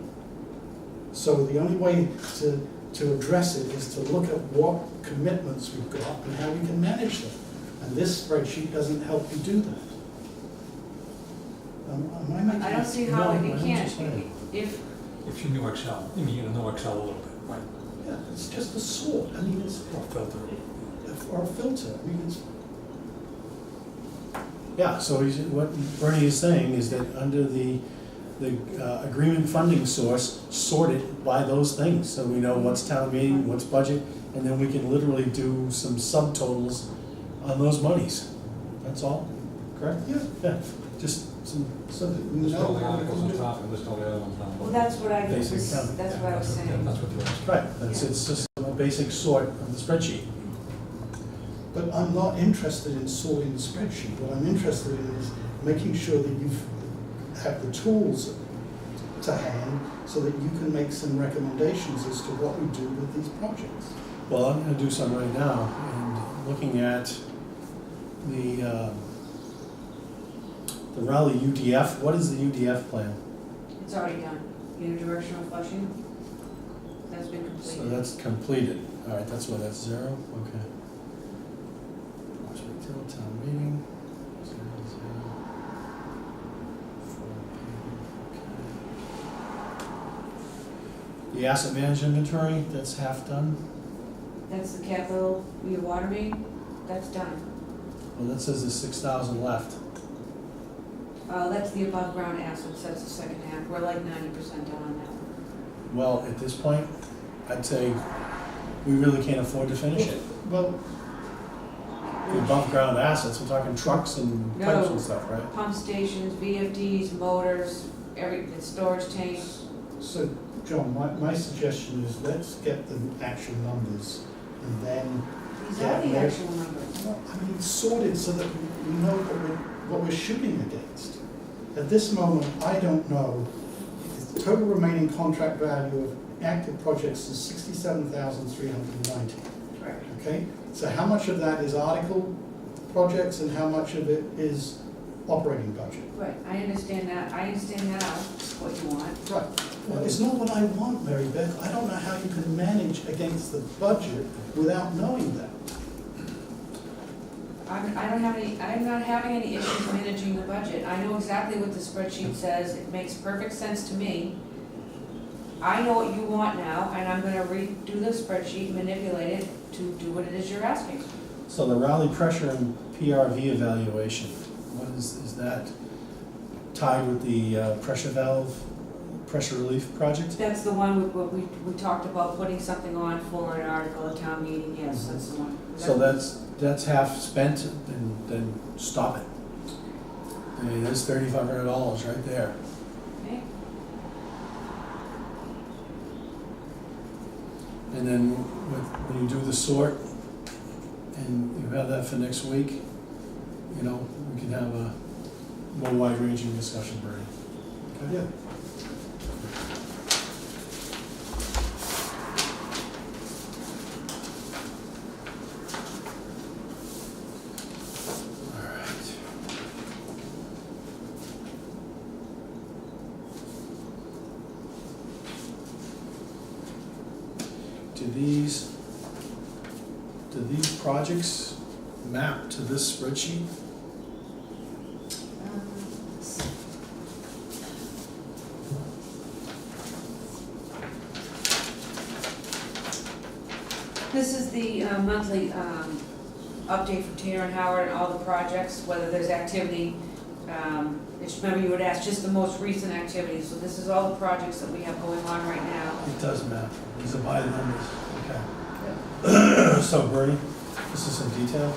So the only way to address it is to look at what commitments we've got and how we can manage them. And this spreadsheet doesn't help you do that. Am I making? I don't see how No, you I know what can't, you're saying. if, If you knew Excel, I mean, you know Excel a little bit, right? Yeah, it's just a sort. I mean, it's, Or filter. or a filter. I mean, it's, Yeah, so what Bernie is saying is that under the agreement funding source, sort it by those things, so we know what's town meeting, what's budget, and then we can literally do some subtotals on those monies. That's all, correct? yeah, Yeah, just some, so that we List know all the what we articles can on do. top and list all the other ones down well, below. that's what I, Basic was- accounting. that's what I was saying. That's what you're asking. right, it's just a basic sort of the spreadsheet. But I'm not interested in sorting the spreadsheet. What I'm interested in is making sure that you have the tools to hand so that you can make some recommendations as to what we do with these projects. Well, I'm gonna do some right now, and looking at the Raleigh UDF, what is the UDF plan? It's already done, unidirectional flushing, that's been So completed. that's completed, all right, that's why that's zero, okay. Prospect Hill Town Meeting, 0, 0. Full payment, okay. The asset management inventory, that's half done, That's the capital, your water main, that's done. well, that says there's 6,000 left. That's the above ground assets, that's the second half, we're like 90% done on that one. Well, at this point, I'd say we really can't afford to finish it. Well, The above ground assets, we're talking trucks and pipes and stuff, right? Pump stations, VFDs, motors, the storage tanks. so, John, my suggestion is let's get the actual numbers and then, These Yeah, are the they're- actual numbers. well, I mean, sorted so that we know what we're shooting against. At this moment, I don't know. The total remaining contract value of active projects is 67,390. Correct. Okay, so how much of that is article projects and how much of it is operating budget? Right, I understand that now, what you want. Right. Well, it's not what I want, Mary Beth. I don't know how you can manage against the budget without knowing that. I'm not having any issues managing the budget. I know exactly what the spreadsheet says, it makes perfect sense to me. I know what you want now, and I'm gonna redo the spreadsheet, manipulate it to do what it is you're asking. So the Raleigh pressure and PRV evaluation, what is that tied with the pressure valve, pressure relief project? That's the one with what we talked about, putting something on for an article at town meeting, yes, that's the one. So that's half spent, and then stop it. I mean, there's $3,500 right there. Okay. And then when you do the sort, and you have that for next week, you know, we can have a more wide-ranging discussion, Bernie. Okay? Yeah. All right. Do these projects map to this spreadsheet? This is the monthly update from Tanner and Howard and all the projects, whether there's activity. Remember you would ask just the most recent activity, so this is all the projects that we have going on right now. It does map. These are by the numbers. Okay. So Bernie, this is some detail.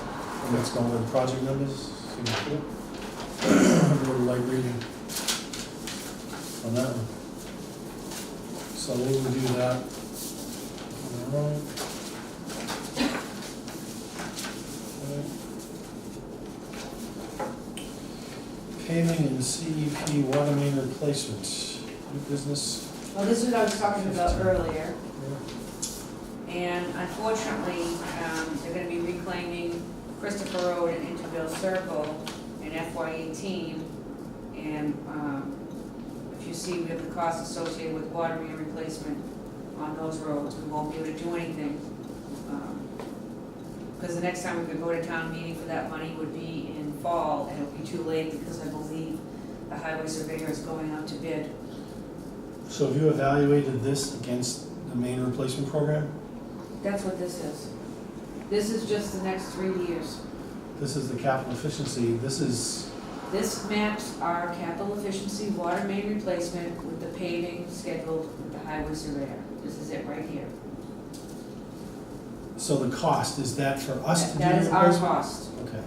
And let's go with project numbers. See what's good. I'm a little light reading on that one. So we will do that. All right. Paving and CEP water main replacement. New business. Well, this is what I was talking about 15. earlier. And unfortunately, they're gonna be reclaiming Christopher Road and Interville Circle in FY18. And if you see, we have the costs associated with water main replacement on those roads. We won't be able to do anything. Because the next time we could go to town meeting for that money would be in fall, and it'll be too late because I believe the highway surveyor is going out to bid. So have you evaluated this against the main replacement program? That's what this is. This is just the next 3 years. This is the capital efficiency. This maps our capital efficiency water main replacement with the paving scheduled with the highway surveyor. This is it right here. So the cost, is that for us to do the That is our replacement? cost. Okay.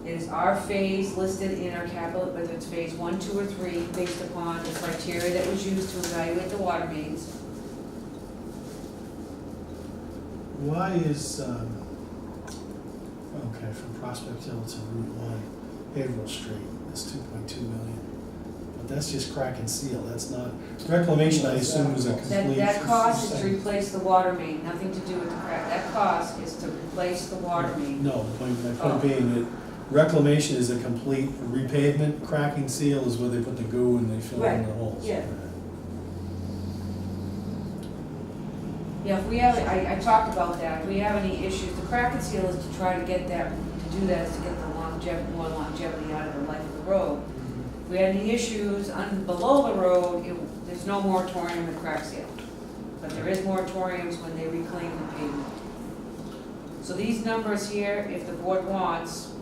It is our phase listed in our capital, whether it's phase 1, 2, or 3, based upon the criteria that was used to evaluate the water mains. Why is, okay, from Prospect Hill to Route 1, Haverhill Street, that's 2.2 million. But that's just crack and seal, that's not, reclamation, I assume, is a complete. That cost is to replace the water main, nothing to do with the crack. That cost is to replace the water main. No, my point being that reclamation is a complete repavement, cracking seal is where they put the goo and they fill in Right, the holes. yeah. Yeah, if we have, I talked about that, if we have any issues, the crack and seal is to try to get that, to do that is to get the longevity, more longevity out of the life of the road. If we had any issues below the road, there's no moratorium with crack seal. But there is moratoriums when they reclaim the pavement. So these numbers here, if the board wants,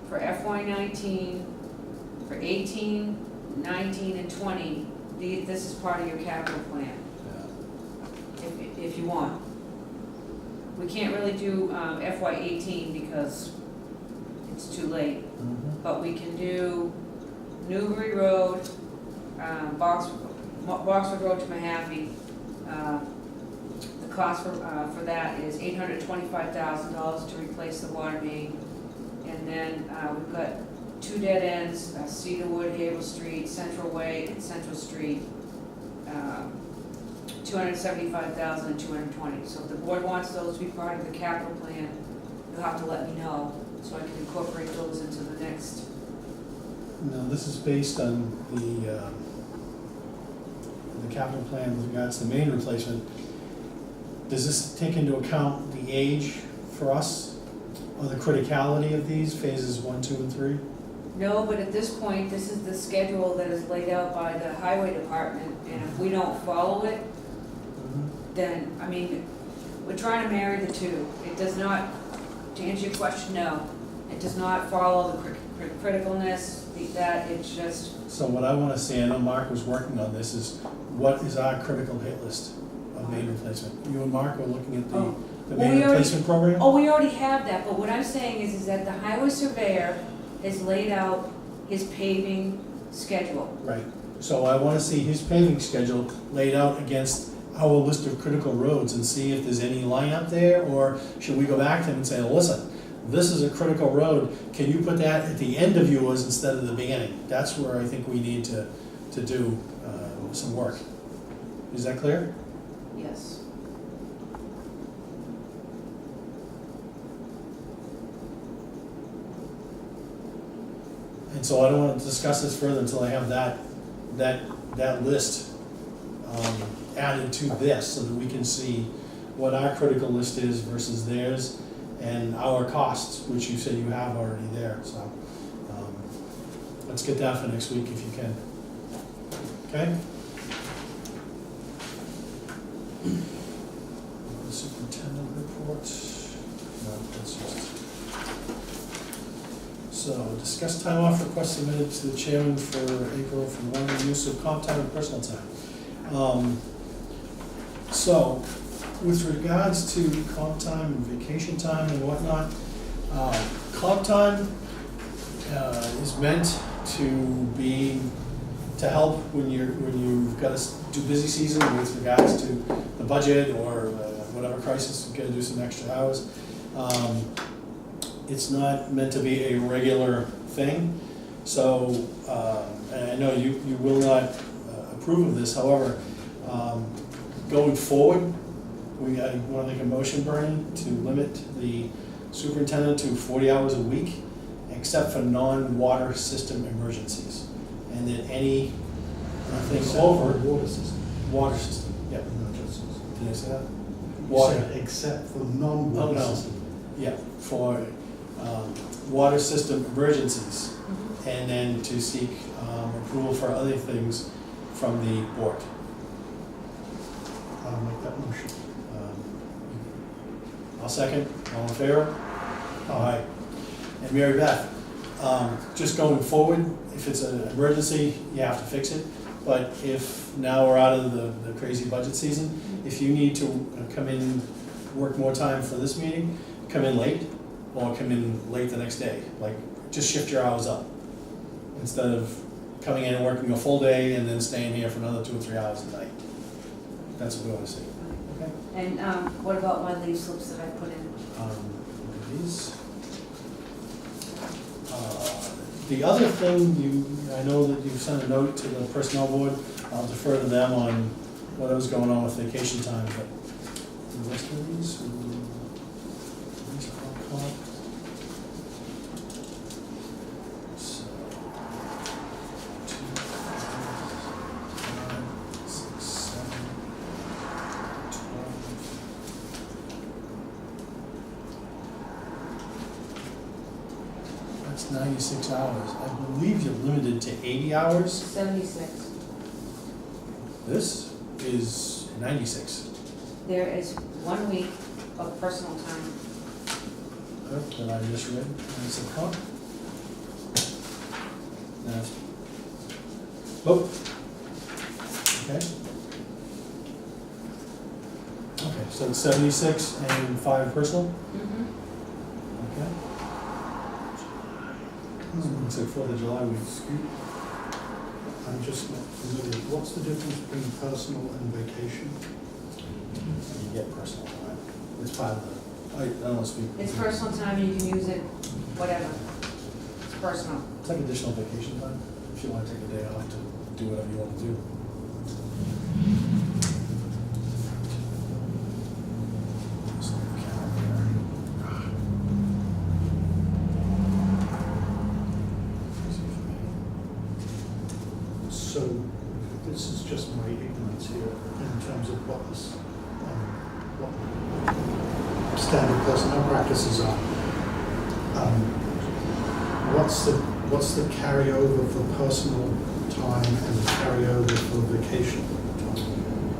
for FY19, for 18, 19, and 20, this is part of your capital plan, if you want. We can't really do FY18 because it's too late, Mhm. but we can do Newbury Road, Boxford Road to Mahaffey. The cost for that is $825,000 to replace the water main. And then we've got 2 dead ends, Cedarwood, Havel Street, Central Way, and Central Street. 275,000 and 220. So if the board wants those to be part of the capital plan, you'll have to let me know so I can incorporate those into the next. No, this is based on the capital plan with regards to the main replacement. Does this take into account the age for us, or the criticality of these, phases 1, 2, and 3? No, but at this point, this is the schedule that is laid out by the highway department, and if we don't follow it, then, I mean, we're trying to marry the two. It does not, to answer your question, no. It does not follow the criticalness, that, it's just, So what I want to see, I know Mark was working on this, is what is our critical hit list of main replacement? You and Mark are looking at the Well, main we already- replacement program? oh, we already have that, but what I'm saying is that the highway surveyor has laid out his paving schedule. Right, so I want to see his paving schedule laid out against our list of critical roads and see if there's any line up there, or should we go back to him and say, listen, this is a critical road, can you put that at the end of yours instead of the beginning? That's where I think we need to do some work. Is that clear? Yes. And so I don't want to discuss this further until I have that list added to this, so that we can see what our critical list is versus theirs, and our costs, which you said you have already there, so. Let's get that for next week if you can. Okay? superintendent report. No, that's just. So, discuss time off request submitted to the chairman for April for one use of comp time and personal time. So, with regards to comp time and vacation time and whatnot, comp time is meant to help when you've got to do busy season with regards to the budget or whatever crisis, you've got to do some extra hours. It's not meant to be a regular thing, so, and I know you will not approve of this, however, going forward, I want to make a motion, Bernie, to limit the superintendent to 40 hours a week, except for non-water system emergencies. And then anything over Water system. water system, yeah, Emergencies. did I say that? You Water. said except for non-water Oh, no. system. Yeah, for water system emergencies, and then to seek approval for other things from the board. I'll make that motion. I'll second, all in favor? Aye. And Mary Beth, just going forward, if it's an emergency, you have to fix it, but if now we're out of the crazy budget season, if you need to come in, work more time for this meeting, come in late, or come in late the next day, like, just shift your hours up, instead of coming in and working a full day and then staying here for another 2 or 3 hours a night. That's what we want to see. Okay? And what about my leave slips that I put in? These. The other thing, I know that you sent a note to the personnel board, I'll defer to them on what was going on with vacation time, but the rest of these are all caught. So, 2, 5, 6, 7, 12. That's 96 hours. I believe you're limited to 80 hours. 76. This is 96. There is 1 week of personal time. That I just read. And it's a comp. That's. Oh. Okay. Okay, so it's 76 and 5 personal? Okay. Looks like 4th of July week. I'm just not familiar. What's the difference between personal and vacation? You get personal time. It's part of the, I don't want to speak. It's personal time, and you can use it, whatever. It's personal. It's like additional vacation time, if you want to take a day off to do whatever you want to do. Just like a calendar. So this is just my ignorance here in terms of what this, what standard personnel practices are. What's the carryover for personal time and the carryover for vacation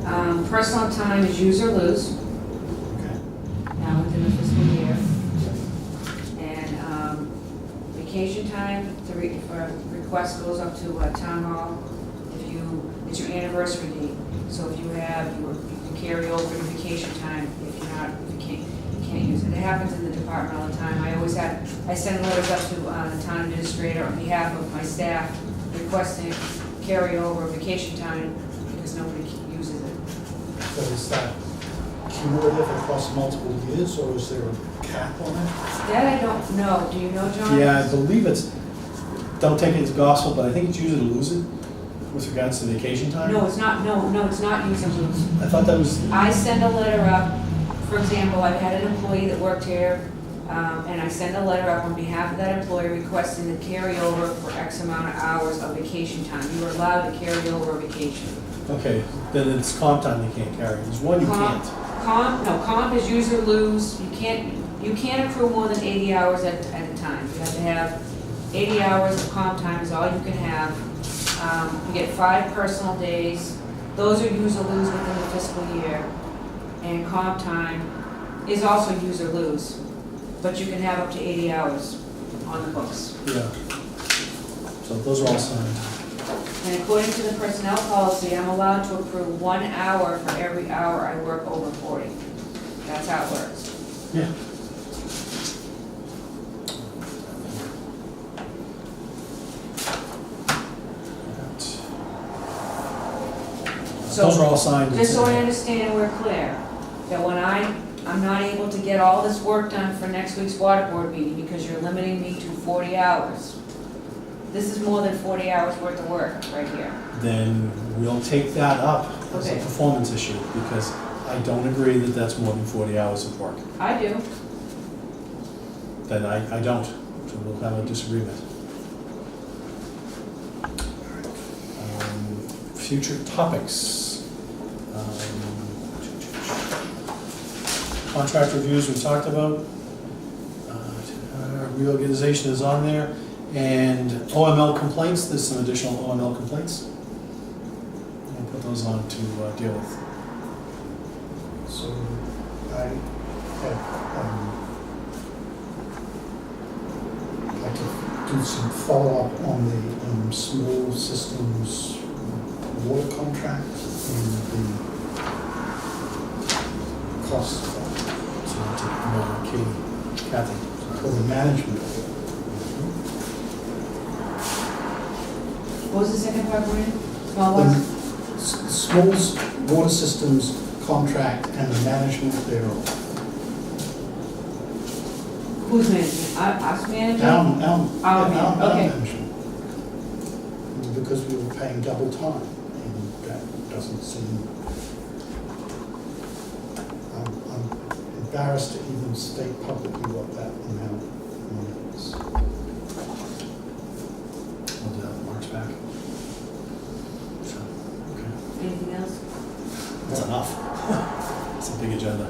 time? Personal time is use or lose, Okay. now within the fiscal year. And vacation time, if a request goes up to town hall, it's your anniversary date. So if you can carry over to vacation time, if you can't use it. It happens in the department all the time. I send letters up to the town administrator on behalf of my staff requesting carry over vacation time because nobody uses it. So is that cumulative across multiple years, or is there a cap on it? That I don't know. Do you know, John? Yeah, I believe it's, don't take it as gospel, but I think it's use it or lose it with regards to vacation time. No, it's not. No, it's not use or lose. I thought that was, I send a letter up, for example, I've had an employee that worked here, and I send a letter up on behalf of that employee requesting the carryover for X amount of hours of vacation time. You are allowed to carry over vacation. okay, then it's comp time you can't carry. There's one you Comp- can't. Comp is use or lose. You can't accrue more than 80 hours at a time. You have to have 80 hours of comp time is all you can have. You get 5 personal days. Those are use or lose within the fiscal year. And comp time is also use or lose, but you can have up to 80 hours on the books. Yeah. So those are all signed. And according to the personnel policy, I'm allowed to approve 1 hour for every hour I work over 40. That's how it works. Yeah. So, Those are all signed. just so I understand, we're clear, that when I'm not able to get all this work done for next week's water board meeting because you're limiting me to 40 hours. This is more than 40 hours worth of work right here. Then we'll take that up as a Okay. performance issue, because I don't agree that that's more than 40 hours of work. I do. Then I don't, so we'll have a disagreement. Future topics. Contract reviews we talked about. Reorganization is on there. And OML complaints, there's some additional OML complaints. We'll put those on to deal with. So I have, like to do some follow-up on the small systems water contract and the cost So I'll take Kathy. for the management of it. What was the second part, Brian? Small The ones? Small's water systems contract and the management thereof. Who's managing? Us managing? Our okay. management. Because we were paying double time, and that doesn't seem, I'm embarrassed to even state publicly what that amount of money is. We'll do that when Mark's back. So, okay. Anything else? That's enough. It's a big agenda.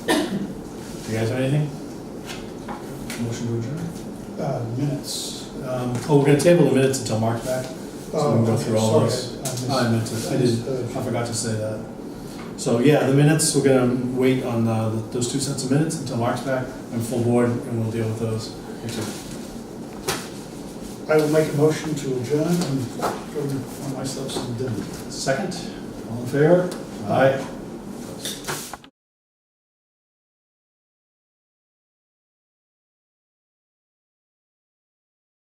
Do you guys have anything? Motion to adjourn? Minutes. We're gonna table the minutes until Mark's back. So we can go through all Sorry, those. I I meant to, I did, misheard I you. forgot to say that. So, yeah, the minutes, we're gonna wait on those 2 sets of minutes until Mark's back and full board, and we'll deal with those. I will make a motion to adjourn and go find myself some dinner. Second, all in favor? Aye.